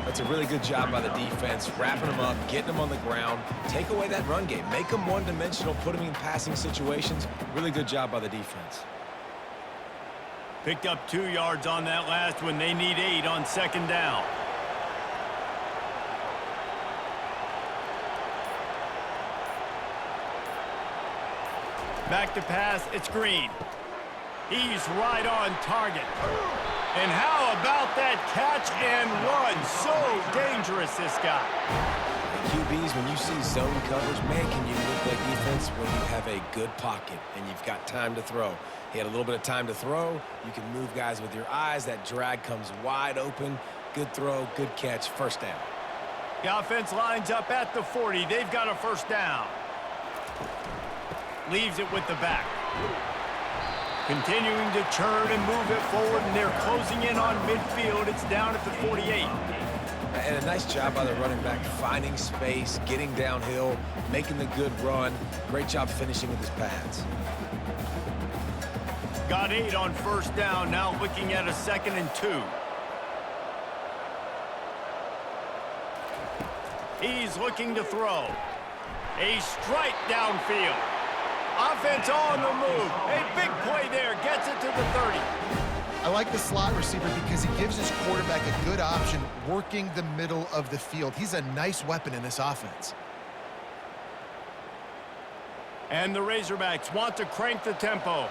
That's a really good job by the defense, wrapping them up, getting them on the ground. Take away that run game. Make them one-dimensional, put them in passing situations. Really good job by the defense. Picked up 2 yards on that last one. They need 8 on second down. Back to pass, it's Green. He's right on target. And how about that catch and run? So dangerous, this guy. QBs, when you see zone coverage, man, can you look like defense when you have a good pocket and you've got time to throw. He had a little bit of time to throw. You can move guys with your eyes. That drag comes wide open. Good throw, good catch, first down. The offense lines up at the 40. They've got a first down. Leaves it with the back. Continuing to churn and move it forward, and they're closing in on midfield. It's down at the 48. And a nice job by the running back, finding space, getting downhill, making the good run. Great job finishing with his pads. Got 8 on first down, now looking at a 2nd and 2. He's looking to throw. A strike downfield. Offense on the move. A big play there. Gets it to the 30. I like the slot receiver because he gives his quarterback a good option working the middle of the field. He's a nice weapon in this offense. And the Razorbacks want to crank the tempo.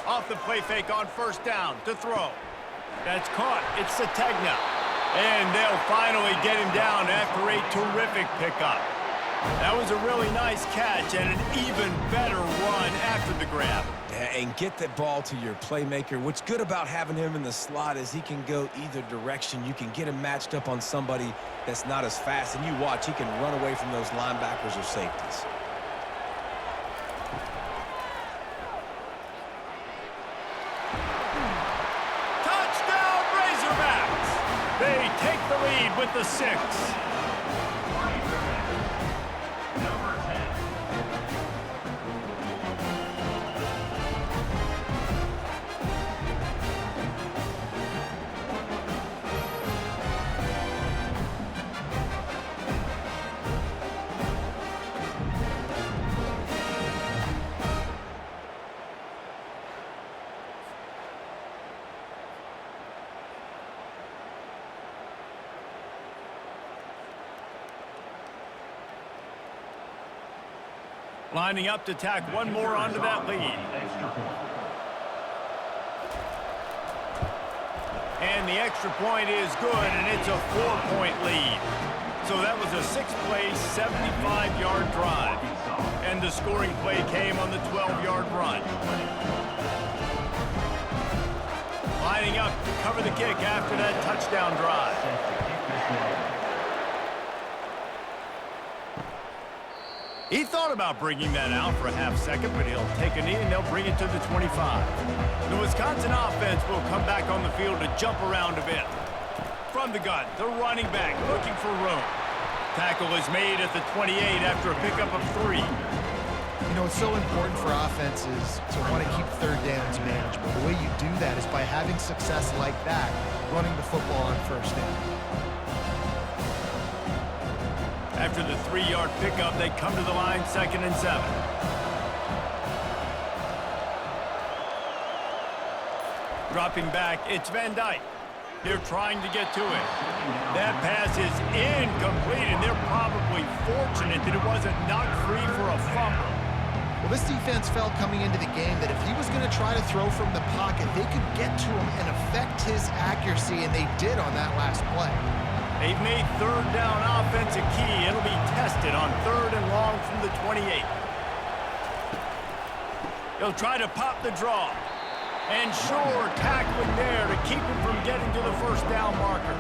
Off the play fake on first down to throw. That's caught. It's Sategna. And they'll finally get him down after a terrific pickup. That was a really nice catch and an even better run after the grab. And get that ball to your playmaker. What's good about having him in the slot is he can go either direction. You can get him matched up on somebody that's not as fast. And you watch, he can run away from those linebackers or safeties. They take the lead with the 6. Lining up to tack one more onto that lead. And the extra point is good, and it's a 4-point lead. So that was a 6-play, 75-yard drive. And the scoring play came on the 12-yard run. Lining up to cover the kick after that touchdown drive. He thought about bringing that out for a half second, but he'll take a knee and they'll bring it to the 25. The Wisconsin offense will come back on the field to jump around a bit. From the gun, the running back looking for room. Tackle is made at the 28 after a pickup of 3. You know, it's so important for offenses to want to keep third downs manageable. The way you do that is by having success like that, running the football on first down. After the 3-yard pickup, they come to the line, 2nd and 7. Dropping back, it's Van Dyke. They're trying to get to it. That pass is incomplete, and they're probably fortunate that it wasn't knocked free for a fumble. Well, this defense felt coming into the game that if he was going to try to throw from the pocket, they could get to him and affect his accuracy, and they did on that last play. They've made third down offense a key. It'll be tested on 3rd and long from the 28. He'll try to pop the draw. And sure, tackling there to keep him from getting to the first down marker.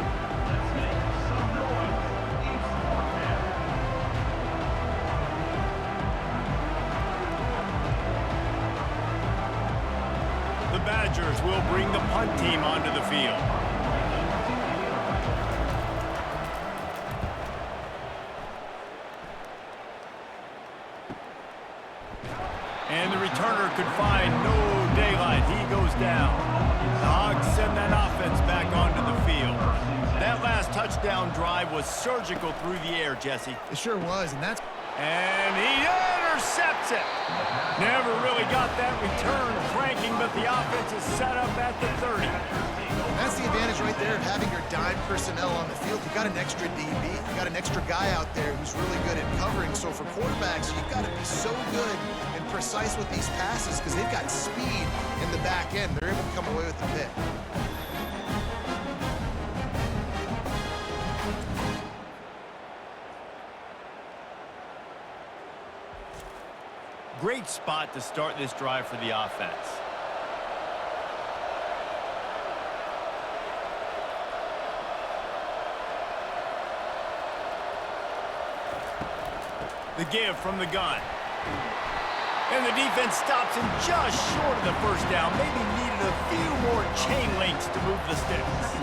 The Badgers will bring the punt team onto the field. And the returner could find no daylight. He goes down. The Hogs send that offense back onto the field. That last touchdown drive was surgical through the air, Jesse. It sure was, and that's... And he intercepts it. Never really got that return cranking, but the offense is set up at the 30. That's the advantage right there of having your dime personnel on the field. You've got an extra DB. You've got an extra guy out there who's really good at covering. So for quarterbacks, you've got to be so good and precise with these passes because they've got speed in the back end. They're able to come away with the pick. Great spot to start this drive for the offense. The give from the gun. And the defense stops him just short of the first down. Maybe needed a few more chain links to move the sticks.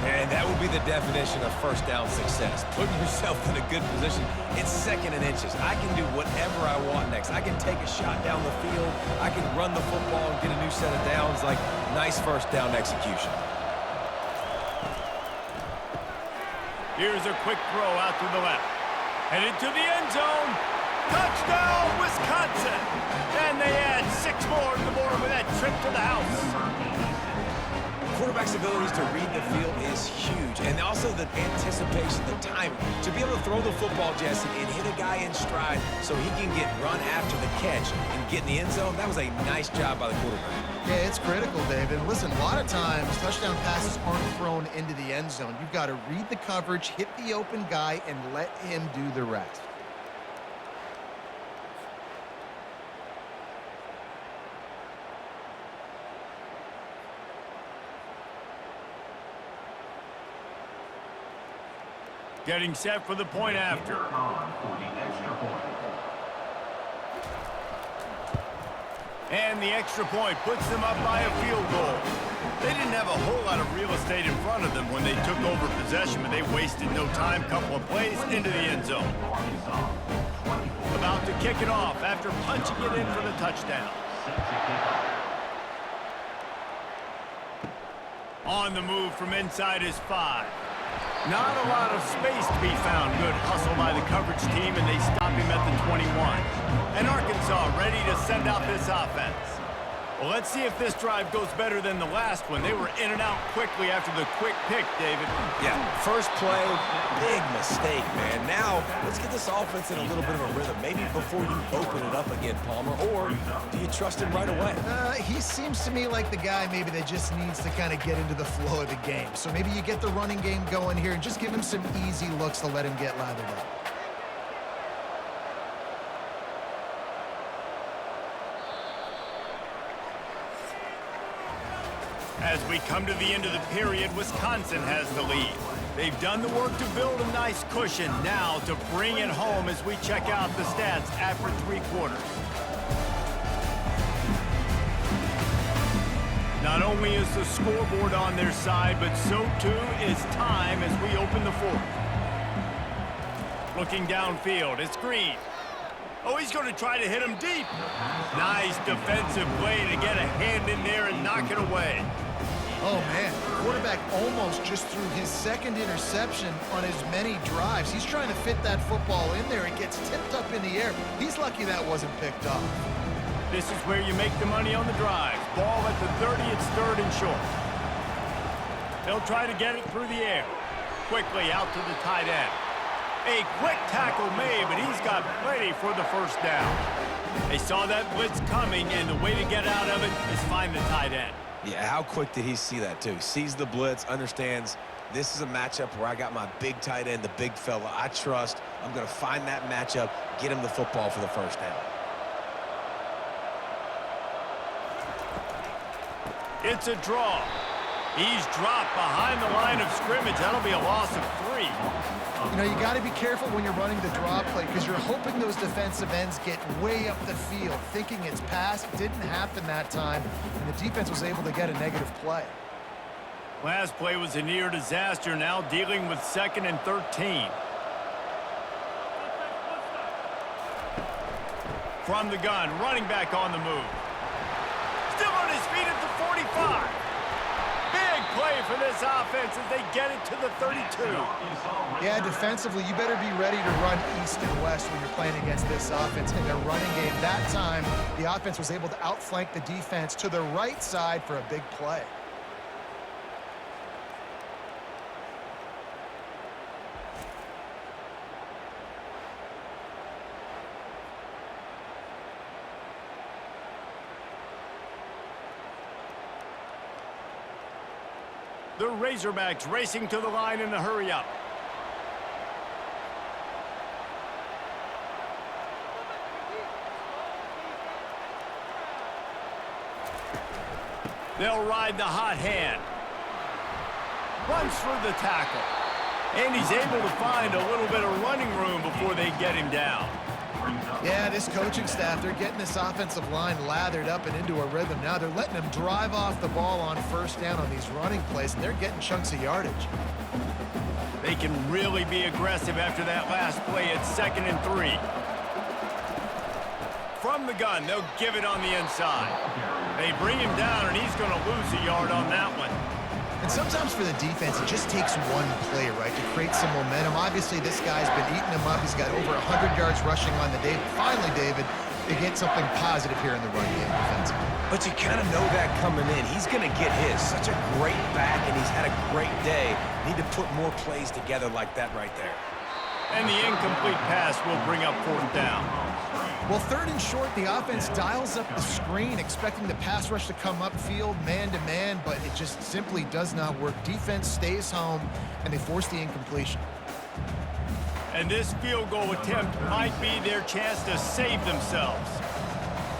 And that would be the definition of first down success. Putting yourself in a good position. It's 2nd and inches. I can do whatever I want next. I can take a shot down the field. I can run the football and get a new set of downs. Like, nice first down execution. Here's a quick throw out to the left. Headed to the end zone. Touchdown, Wisconsin! And they add 6 more to the board with that trip to the house. Quarterback's abilities to read the field is huge. And also the anticipation, the timing. To be able to throw the football, Jesse, and hit a guy in stride so he can get run after the catch and get in the end zone, that was a nice job by the quarterback. Yeah, it's critical, David. And listen, a lot of times, touchdown passes aren't thrown into the end zone. You've got to read the coverage, hit the open guy, and let him do the rest. Getting set for the point after. And the extra point puts them up by a field goal. They didn't have a whole lot of real estate in front of them when they took over possession, but they wasted no time. Couple of plays into the end zone. About to kick it off after punching it in for the touchdown. On the move from inside his 5. Not a lot of space to be found. Good hustle by the coverage team, and they stop him at the 21. And Arkansas ready to send out this offense. Well, let's see if this drive goes better than the last one. They were in and out quickly after the quick pick, David. Yeah, first play, big mistake, man. Now, let's get this offense in a little bit of a rhythm. Maybe before you open it up again, Palmer, or do you trust him right away? He seems to me like the guy maybe that just needs to kind of get into the flow of the game. So maybe you get the running game going here and just give him some easy looks to let him get lathered up. As we come to the end of the period, Wisconsin has the lead. They've done the work to build a nice cushion. Now to bring it home as we check out the stats after 3 quarters. Not only is the scoreboard on their side, but so too is time as we open the 4th. Looking downfield, it's Green. Oh, he's going to try to hit him deep. Nice defensive play to get a hand in there and knock it away. Oh, man, the quarterback almost just threw his 2nd interception on as many drives. He's trying to fit that football in there. It gets tipped up in the air. He's lucky that wasn't picked up. This is where you make the money on the drive. Ball at the 30, it's 3rd and short. They'll try to get it through the air. Quickly out to the tight end. A quick tackle made, but he's got plenty for the first down. They saw that blitz coming, and the way to get out of it is find the tight end. Yeah, how quick did he see that, too? Sees the blitz, understands this is a matchup where I got my big tight end, the big fella I trust. I'm going to find that matchup, get him the football for the first down. It's a draw. He's dropped behind the line of scrimmage. That'll be a loss of 3. You know, you got to be careful when you're running the draw play because you're hoping those defensive ends get way up the field, thinking it's pass. It didn't happen that time, and the defense was able to get a negative play. Last play was a near disaster, now dealing with 2nd and 13. From the gun, running back on the move. Still on his feet at the 45. Big play for this offense as they get it to the 32. Yeah, defensively, you better be ready to run east and west when you're playing against this offense in their running game. That time, the offense was able to outflank the defense to the right side for a big play. The Razorbacks racing to the line in a hurry-up. They'll ride the hot hand. Runs through the tackle. And he's able to find a little bit of running room before they get him down. Yeah, this coaching staff, they're getting this offensive line lathered up and into a rhythm. Now they're letting them drive off the ball on first down on these running plays, and they're getting chunks of yardage. They can really be aggressive after that last play at 2nd and 3. From the gun, they'll give it on the inside. They bring him down, and he's going to lose a yard on that one. And sometimes for the defense, it just takes one play, right, to create some momentum. Obviously, this guy's been eating him up. He's got over 100 yards rushing on the day. Finally, David, they get something positive here in the run game defensively. But you kind of know that coming in. He's going to get his. Such a great back, and he's had a great day. Need to put more plays together like that right there. And the incomplete pass will bring up 4th down. Well, 3rd and short, the offense dials up the screen, expecting the pass rush to come upfield man-to-man, but it just simply does not work. Defense stays home, and they force the incompletion. And this field goal attempt might be their chance to save themselves.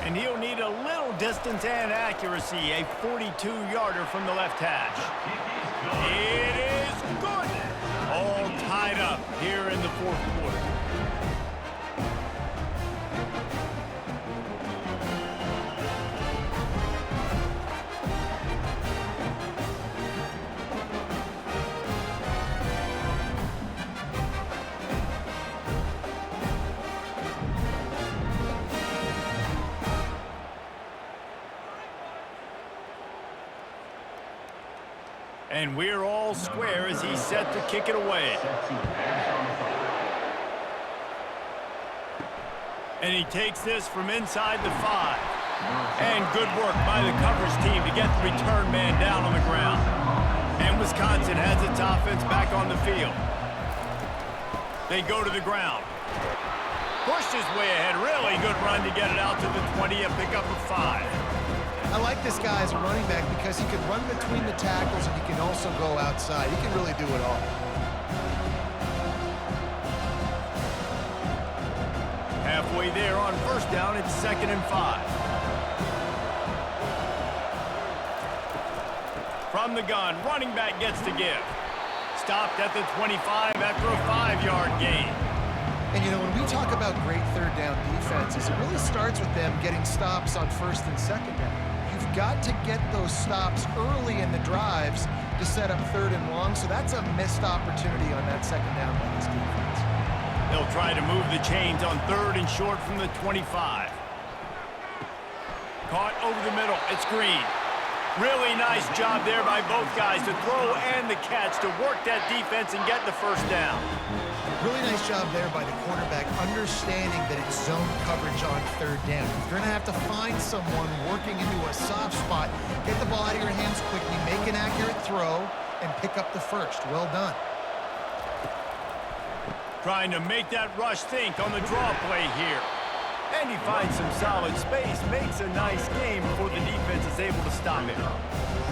And he'll need a little distance and accuracy, a 42-yarder from the left hash. It is good. All tied up here in the 4th quarter. And we're all square as he's set to kick it away. And he takes this from inside the 5. And good work by the coverage team to get the return man down on the ground. And Wisconsin has its offense back on the field. They go to the ground. Pushed his way ahead. Really good run to get it out to the 20 and pick up a 5. I like this guy as a running back because he can run between the tackles and he can also go outside. He can really do it all. Halfway there on 1st down, it's 2nd and 5. From the gun, running back gets to give. Stopped at the 25 after a 5-yard gain. And, you know, when we talk about great 3rd down defenses, it really starts with them getting stops on 1st and 2nd down. You've got to get those stops early in the drives to set up 3rd and long, so that's a missed opportunity on that 2nd down by this defense. They'll try to move the chains on 3rd and short from the 25. Caught over the middle. It's Green. Really nice job there by both guys to throw and the catch to work that defense and get the 1st down. Really nice job there by the quarterback, understanding that it's zone coverage on 3rd down. If you're going to have to find someone working into a soft spot, get the ball out of your hands quickly, make an accurate throw, and pick up the 1st. Well done. Trying to make that rush think on the draw play here. And he finds some solid space, makes a nice game before the defense is able to stop it.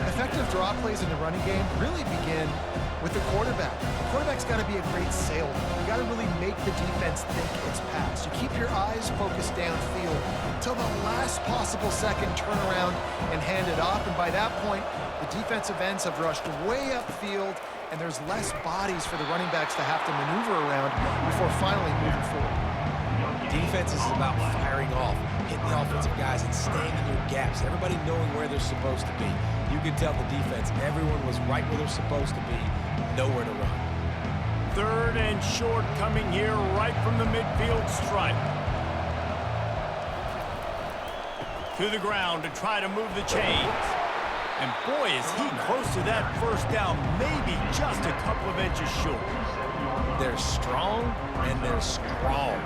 Effective draw plays in the running game really begin with the quarterback. The quarterback's got to be a great salesman. You got to really make the defense think it's pass. You keep your eyes focused downfield until the last possible second, turn around and hand it off. And by that point, the defensive ends have rushed way upfield, and there's less bodies for the running backs to have to maneuver around before finally moving forward. Defense is about firing off, hitting the offensive guys and staying in your gaps. Everybody knowing where they're supposed to be. You can tell the defense, everyone was right where they're supposed to be, nowhere to run. 3rd and short coming here right from the midfield stripe. To the ground to try to move the chains. And boy, is he close to that first down, maybe just a couple of inches short. They're strong and they're strong.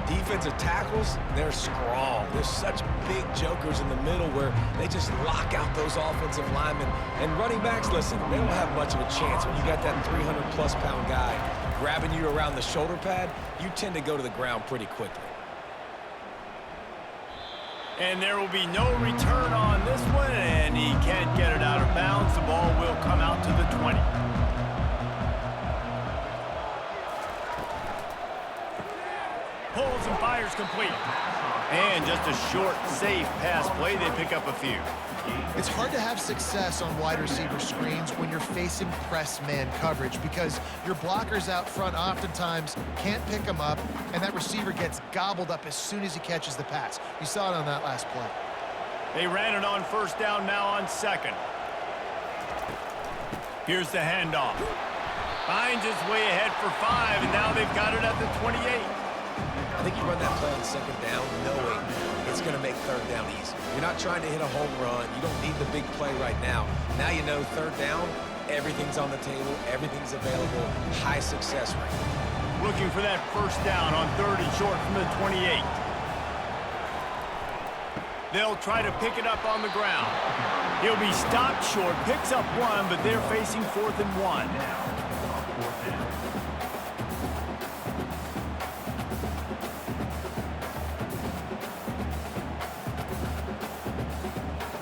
Defensive tackles, they're strong. There's such big jokers in the middle where they just lock out those offensive linemen. And running backs, listen, they don't have much of a chance when you got that 300-plus pound guy grabbing you around the shoulder pad. You tend to go to the ground pretty quickly. And there will be no return on this one, and he can't get it out of bounds. The ball will come out to the 20. Pulls and fires complete. And just a short, safe pass play. They pick up a few. It's hard to have success on wide receiver screens when you're facing press man coverage because your blockers out front oftentimes can't pick them up, and that receiver gets gobbled up as soon as he catches the pass. You saw it on that last play. They ran it on first down, now on second. Here's the handoff. Finds his way ahead for 5, and now they've got it at the 28. I think you run that play on second down knowing it's going to make third down easy. You're not trying to hit a home run. You don't need the big play right now. Now you know third down, everything's on the table, everything's available, high success rate. Looking for that first down on 3rd and short from the 28. They'll try to pick it up on the ground. He'll be stopped short, picks up 1, but they're facing 4th and 1.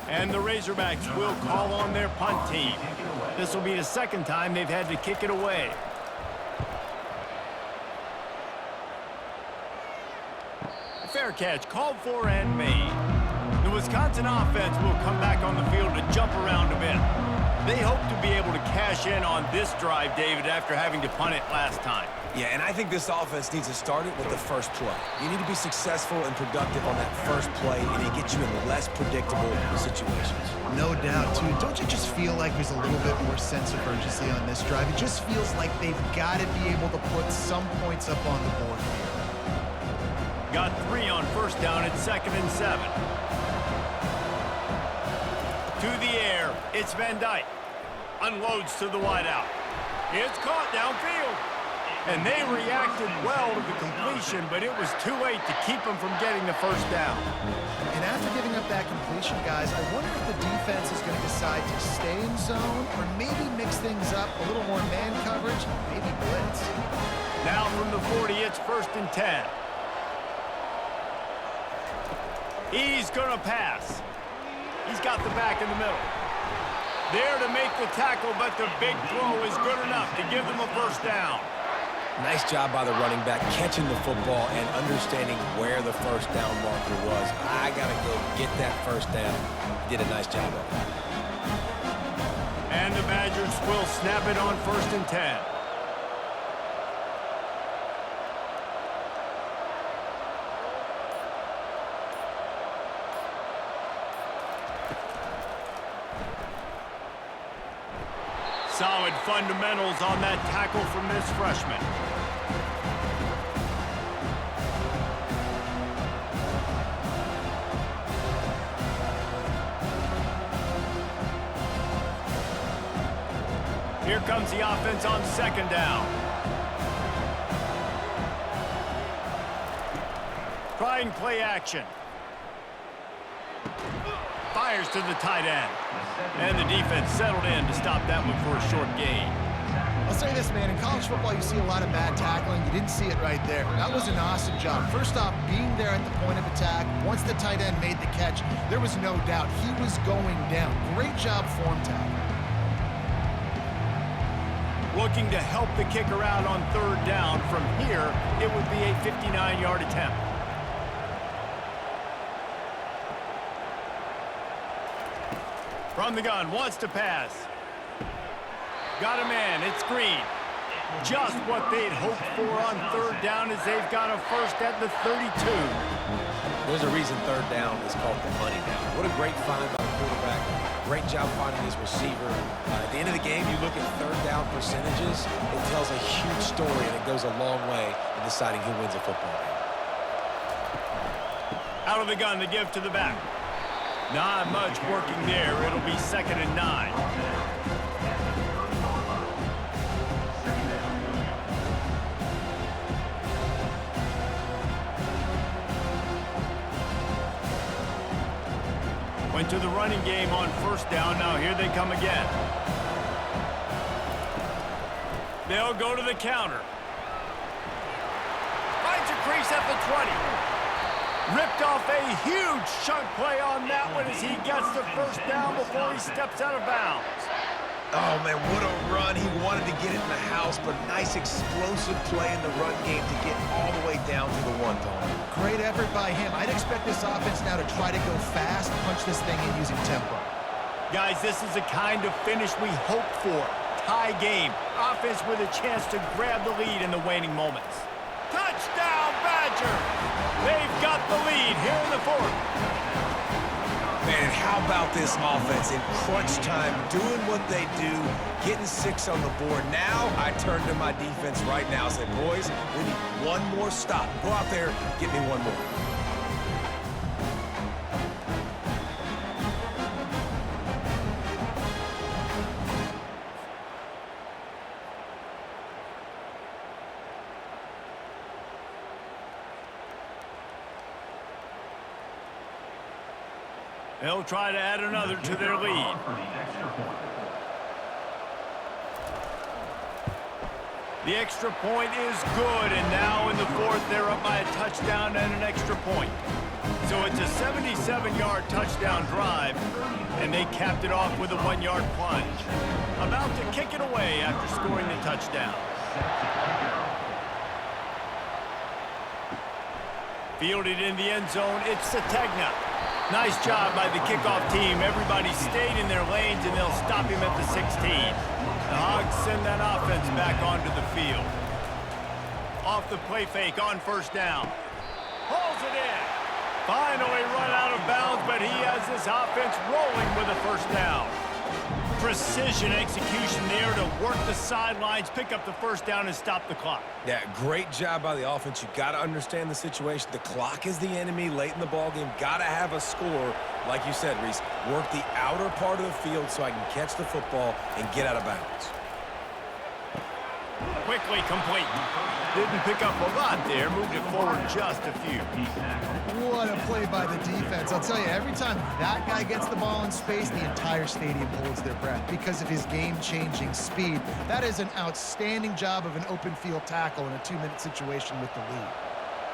And the Razorbacks will call on their punt team. This will be the second time they've had to kick it away. Fair catch called for and made. The Wisconsin offense will come back on the field to jump around a bit. They hope to be able to cash in on this drive, David, after having to punt it last time. Yeah, and I think this offense needs to start it with the first play. You need to be successful and productive on that first play, and it gets you in less predictable situations. No doubt, too. Don't you just feel like there's a little bit more sense of urgency on this drive? It just feels like they've got to be able to put some points up on the board here. Got 3 on first down at 2nd and 7. To the air, it's Van Dyke. Unloads to the wideout. It's caught downfield. And they reacted well to the completion, but it was too late to keep them from getting the first down. And after giving up that completion, guys, I wonder if the defense is going to decide to stay in zone or maybe mix things up, a little more man coverage, maybe blitz. Now from the 40, it's 1st and 10. He's going to pass. He's got the back in the middle. There to make the tackle, but the big throw is good enough to give them a first down. Nice job by the running back catching the football and understanding where the first down marker was. I got to go get that first down. Did a nice job of it. And the Badgers will snap it on 1st and 10. Solid fundamentals on that tackle from this freshman. Here comes the offense on 2nd down. Trying play action. Fires to the tight end. And the defense settled in to stop that one for a short gain. I'll say this, man. In college football, you see a lot of bad tackling. You didn't see it right there. That was an awesome job. First off, being there at the point of attack. Once the tight end made the catch, there was no doubt he was going down. Great job form tackle. Looking to help the kicker out on third down. From here, it would be a 59-yard attempt. From the gun, wants to pass. Got a man, it's Green. Just what they'd hoped for on third down as they've got a first at the 32. There's a reason third down is called the money down. What a great find by the quarterback. Great job finding his receiver. At the end of the game, you look at third down percentages, it tells a huge story, and it goes a long way in deciding who wins a football game. Out of the gun, the give to the back. Not much working there. It'll be 2nd and 9. Went to the running game on first down. Now here they come again. They'll go to the counter. Finds a crease at the 20. Ripped off a huge chunk play on that one as he gets the first down before he steps out of bounds. Oh, man, what a run. He wanted to get it in the house, but nice explosive play in the run game to get all the way down to the one, Tony. Great effort by him. I'd expect this offense now to try to go fast, punch this thing in using tempo. Guys, this is the kind of finish we hope for. Tie game. Offense with a chance to grab the lead in the waning moments. Touchdown, Badgers! They've got the lead here in the fourth. Man, and how about this offense in crunch time, doing what they do, getting 6 on the board. Now I turn to my defense right now and say, boys, we need one more stop. Go out there, get me one more. They'll try to add another to their lead. The extra point is good, and now in the fourth, they're up by a touchdown and an extra point. So it's a 77-yard touchdown drive, and they capped it off with a 1-yard plunge. About to kick it away after scoring the touchdown. Fielded in the end zone, it's Sategna. Nice job by the kickoff team. Everybody stayed in their lanes, and they'll stop him at the 16. The Hogs send that offense back onto the field. Off the play fake on first down. Pulls it in. Finally run out of bounds, but he has this offense rolling with a first down. Precision execution there to work the sidelines, pick up the first down, and stop the clock. Yeah, great job by the offense. You got to understand the situation. The clock is the enemy late in the ballgame. Got to have a score, like you said, Reese. Work the outer part of the field so I can catch the football and get out of bounds. Quickly complete. Didn't pick up a lot there. Moved it forward just a few. What a play by the defense. I'll tell you, every time that guy gets the ball in space, the entire stadium holds their breath because of his game-changing speed. That is an outstanding job of an open field tackle in a 2-minute situation with the lead.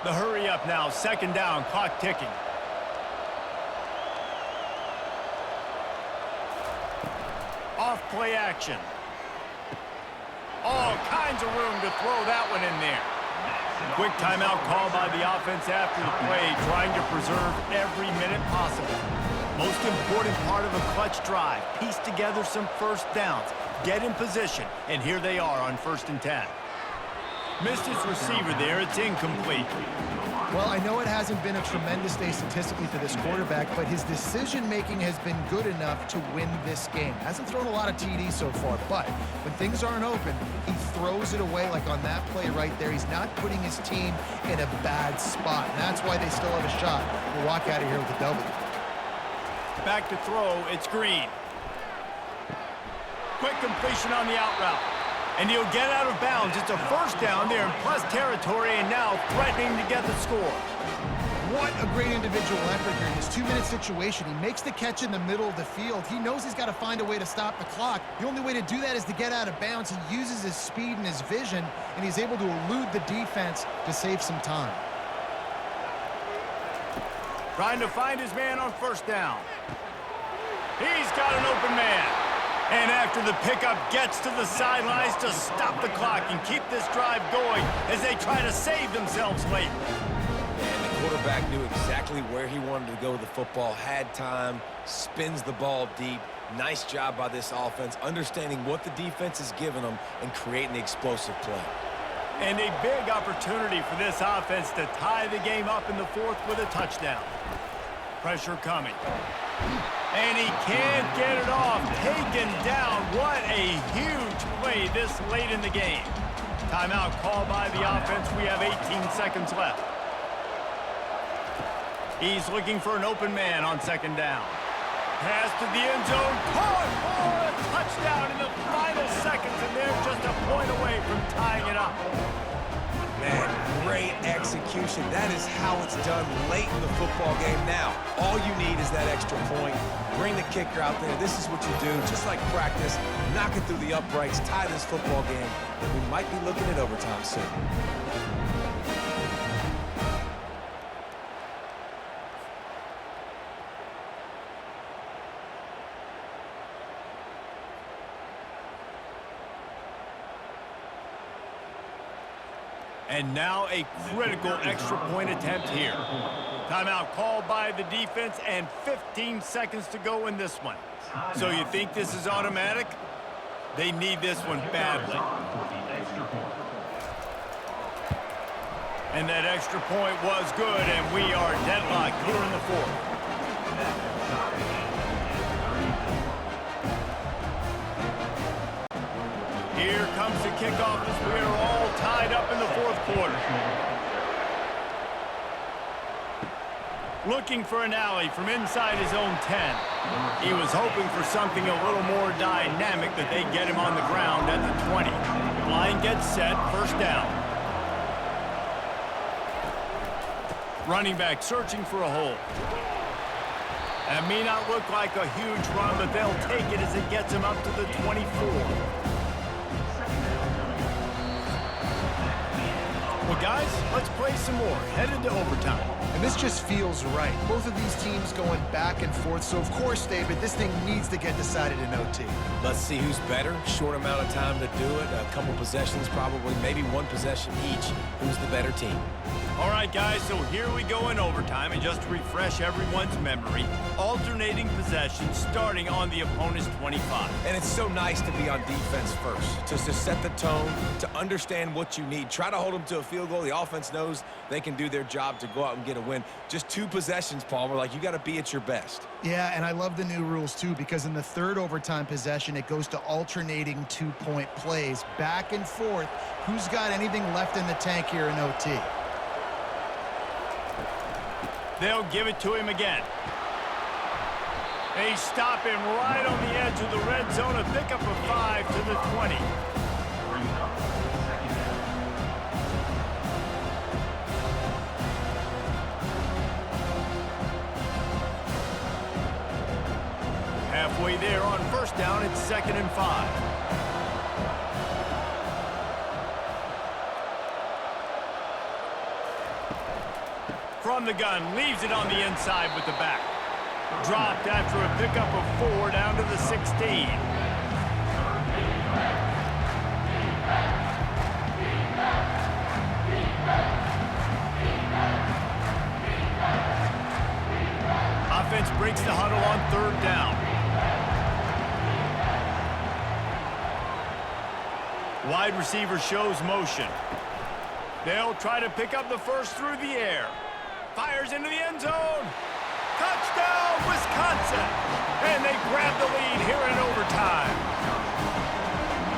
The hurry up now. 2nd down. Clock ticking. Off play action. All kinds of room to throw that one in there. Quick timeout call by the offense after the play, trying to preserve every minute possible. Most important part of a clutch drive, piece together some first downs, get in position, and here they are on 1st and 10. Missed his receiver there. It's incomplete. Well, I know it hasn't been a tremendous day statistically for this quarterback, but his decision-making has been good enough to win this game. Hasn't thrown a lot of TDs so far, but when things aren't open, he throws it away like on that play right there. He's not putting his team in a bad spot, and that's why they still have a shot to walk out of here with a W. Back to throw, it's Green. Quick completion on the out route. And he'll get out of bounds. It's a first down there in plus territory, and now threatening to get the score. What a great individual effort here in this 2-minute situation. He makes the catch in the middle of the field. He knows he's got to find a way to stop the clock. The only way to do that is to get out of bounds. He uses his speed and his vision, and he's able to elude the defense to save some time. Trying to find his man on first down. He's got an open man. And after the pickup, gets to the sidelines to stop the clock and keep this drive going as they try to save themselves late. And the quarterback knew exactly where he wanted to go with the football, had time, spins the ball deep. Nice job by this offense, understanding what the defense is giving them and creating the explosive play. And a big opportunity for this offense to tie the game up in the fourth with a touchdown. Pressure coming. And he can't get it off. Taken down. What a huge play this late in the game. Timeout called by the offense. We have 18 seconds left. He's looking for an open man on second down. Pass to the end zone. Caught for a touchdown in the final seconds, and they're just a point away from tying it up. Man, great execution. That is how it's done late in the football game now. All you need is that extra point. Bring the kicker out there. This is what you do, just like practice. Knock it through the uprights, tie this football game. We might be looking at overtime soon. And now a critical extra point attempt here. Timeout called by the defense and 15 seconds to go in this one. So you think this is automatic? They need this one badly. And that extra point was good, and we are deadlocked here in the fourth. Here comes the kickoff as we are all tied up in the fourth quarter. Looking for an alley from inside his own 10. He was hoping for something a little more dynamic that they get him on the ground at the 20. Line gets set, first down. Running back searching for a hole. That may not look like a huge run, but they'll take it as it gets him up to the 24. Well, guys, let's play some more. Headed to overtime. And this just feels right. Both of these teams going back and forth. So, of course, David, this thing needs to get decided in OT. Let's see who's better. Short amount of time to do it. A couple possessions, probably maybe one possession each. Who's the better team? All right, guys, so here we go in overtime. And just to refresh everyone's memory, alternating possessions starting on the opponent's 25. And it's so nice to be on defense first, just to set the tone, to understand what you need. Try to hold them to a field goal. The offense knows they can do their job to go out and get a win. Just 2 possessions, Palmer. Like, you got to be at your best. Yeah, and I love the new rules, too, because in the third overtime possession, it goes to alternating 2-point plays. Back and forth. Who's got anything left in the tank here in OT? They'll give it to him again. They stop him right on the edge of the red zone. A pickup of 5 to the 20. Halfway there on first down, it's 2nd and 5. From the gun, leaves it on the inside with the back. Dropped after a pickup of 4 down to the 16. Offense breaks the huddle on 3rd down. Wide receiver shows motion. They'll try to pick up the first through the air. Fires into the end zone. Touchdown, Wisconsin! And they grab the lead here in overtime.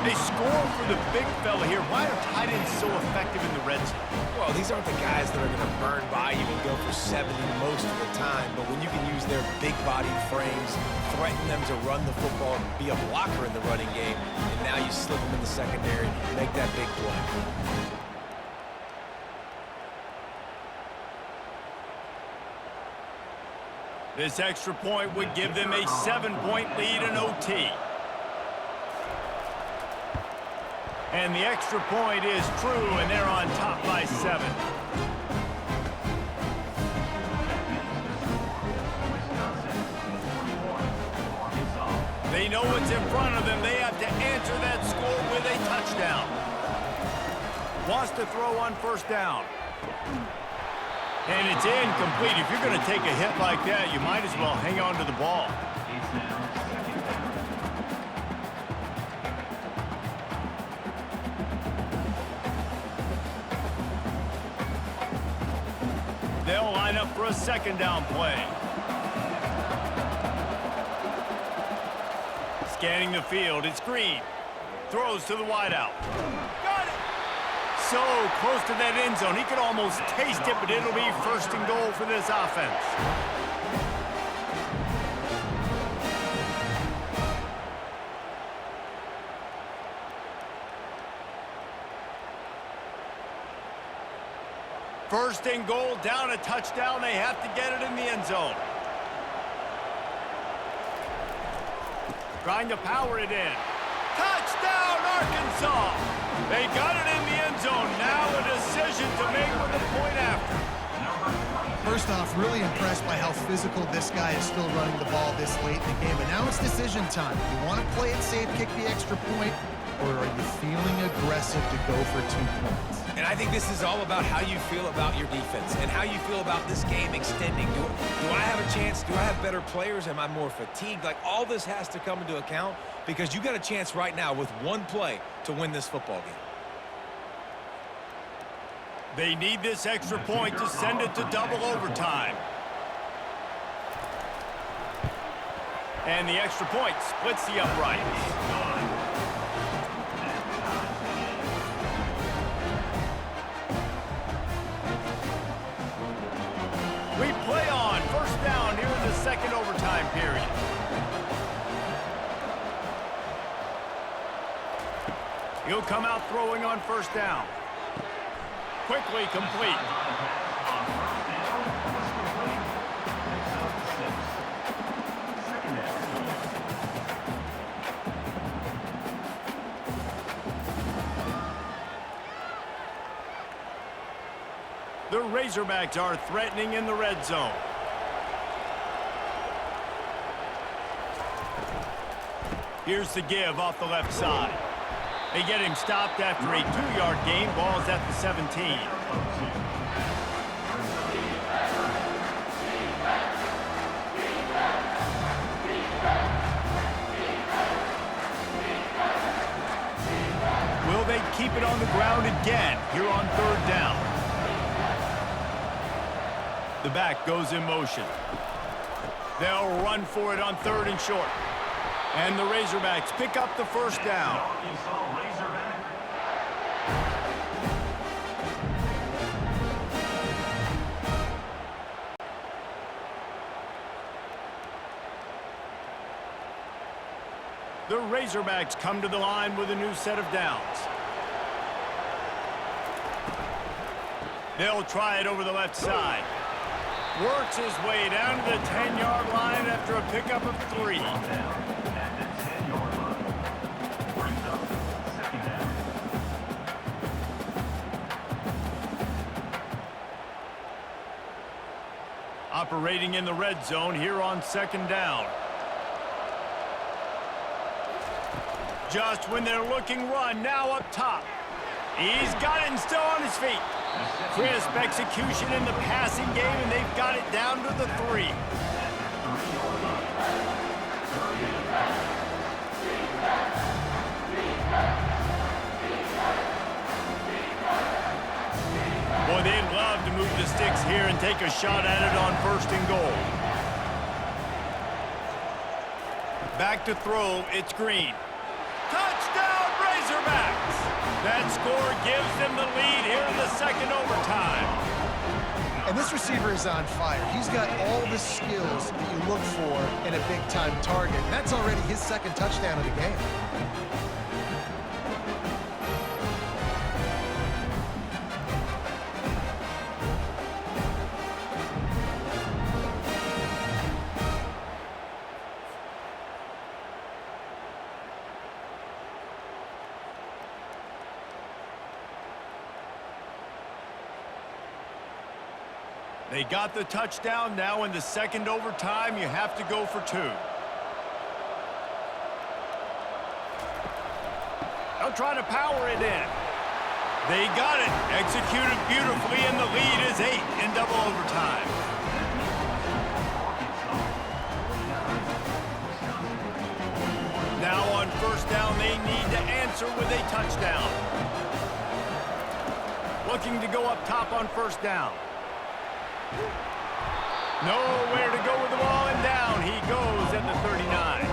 They score for the big fella here. Why are tight ends so effective in the red zone? Well, these aren't the guys that are going to burn by you and go for 70 most of the time, but when you can use their big-bodied frames, threaten them to run the football, be a blocker in the running game, and now you slip them in the secondary, make that big play. This extra point would give them a 7-point lead in OT. And the extra point is true, and they're on top by 7. They know what's in front of them. They have to answer that score with a touchdown. Wants to throw on first down. And it's incomplete. If you're going to take a hit like that, you might as well hang on to the ball. They'll line up for a second down play. Scanning the field, it's Green. Throws to the wideout. Got it! So close to that end zone. He could almost taste it, but it'll be first and goal for this offense. First and goal, down a touchdown. They have to get it in the end zone. Trying to power it in. Touchdown, Arkansas! They got it in the end zone. Now a decision to make with a point after. First off, really impressed by how physical this guy is still running the ball this late in the game. And now it's decision time. You want to play it safe, kick the extra point, or are you feeling aggressive to go for 2 points? And I think this is all about how you feel about your defense and how you feel about this game extending. Do I have a chance? Do I have better players? Am I more fatigued? Like, all this has to come into account because you got a chance right now with one play to win this football game. They need this extra point to send it to double overtime. And the extra point splits the uprights. We play on first down here in the second overtime period. He'll come out throwing on first down. Quickly complete. The Razorbacks are threatening in the red zone. Here's the give off the left side. They get him stopped after a 2-yard gain. Ball's at the 17. Will they keep it on the ground again here on third down? The back goes in motion. They'll run for it on third and short. And the Razorbacks pick up the first down. The Razorbacks come to the line with a new set of downs. They'll try it over the left side. Works his way down to the 10-yard line after a pickup of 3. Operating in the red zone here on second down. Just when they're looking run, now up top. He's got it and still on his feet. Crisp execution in the passing game, and they've got it down to the 3. Boy, they'd love to move the sticks here and take a shot at it on first and goal. Back to throw, it's Green. Touchdown, Razorbacks! That score gives them the lead here in the second overtime. And this receiver is on fire. He's got all the skills that you look for in a big-time target. And that's already his second touchdown of the game. They got the touchdown. Now in the second overtime, you have to go for 2. They'll try to power it in. They got it. Executed beautifully, and the lead is 8 in double overtime. Now on first down, they need to answer with a touchdown. Looking to go up top on first down. Nowhere to go with the ball, and down he goes at the 39.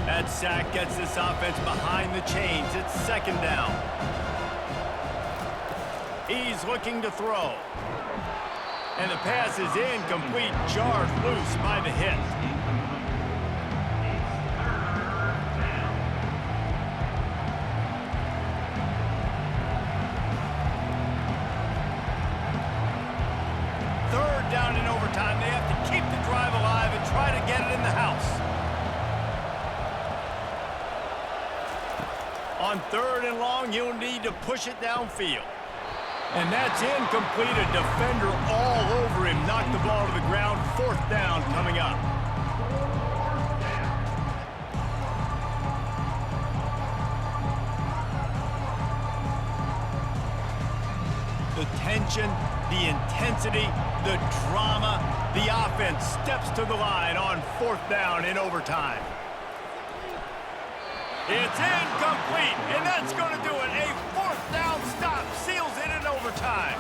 That sack gets this offense behind the chains. It's second down. He's looking to throw. And the pass is incomplete, jarred loose by the hit. Third down in overtime. They have to keep the drive alive and try to get it in the house. On third and long, you'll need to push it downfield. And that's incomplete. A defender all over him. Knocked the ball to the ground. Fourth down coming up. The tension, the intensity, the drama, the offense steps to the line on fourth down in overtime. It's incomplete, and that's going to do it. A fourth down stop seals it in overtime.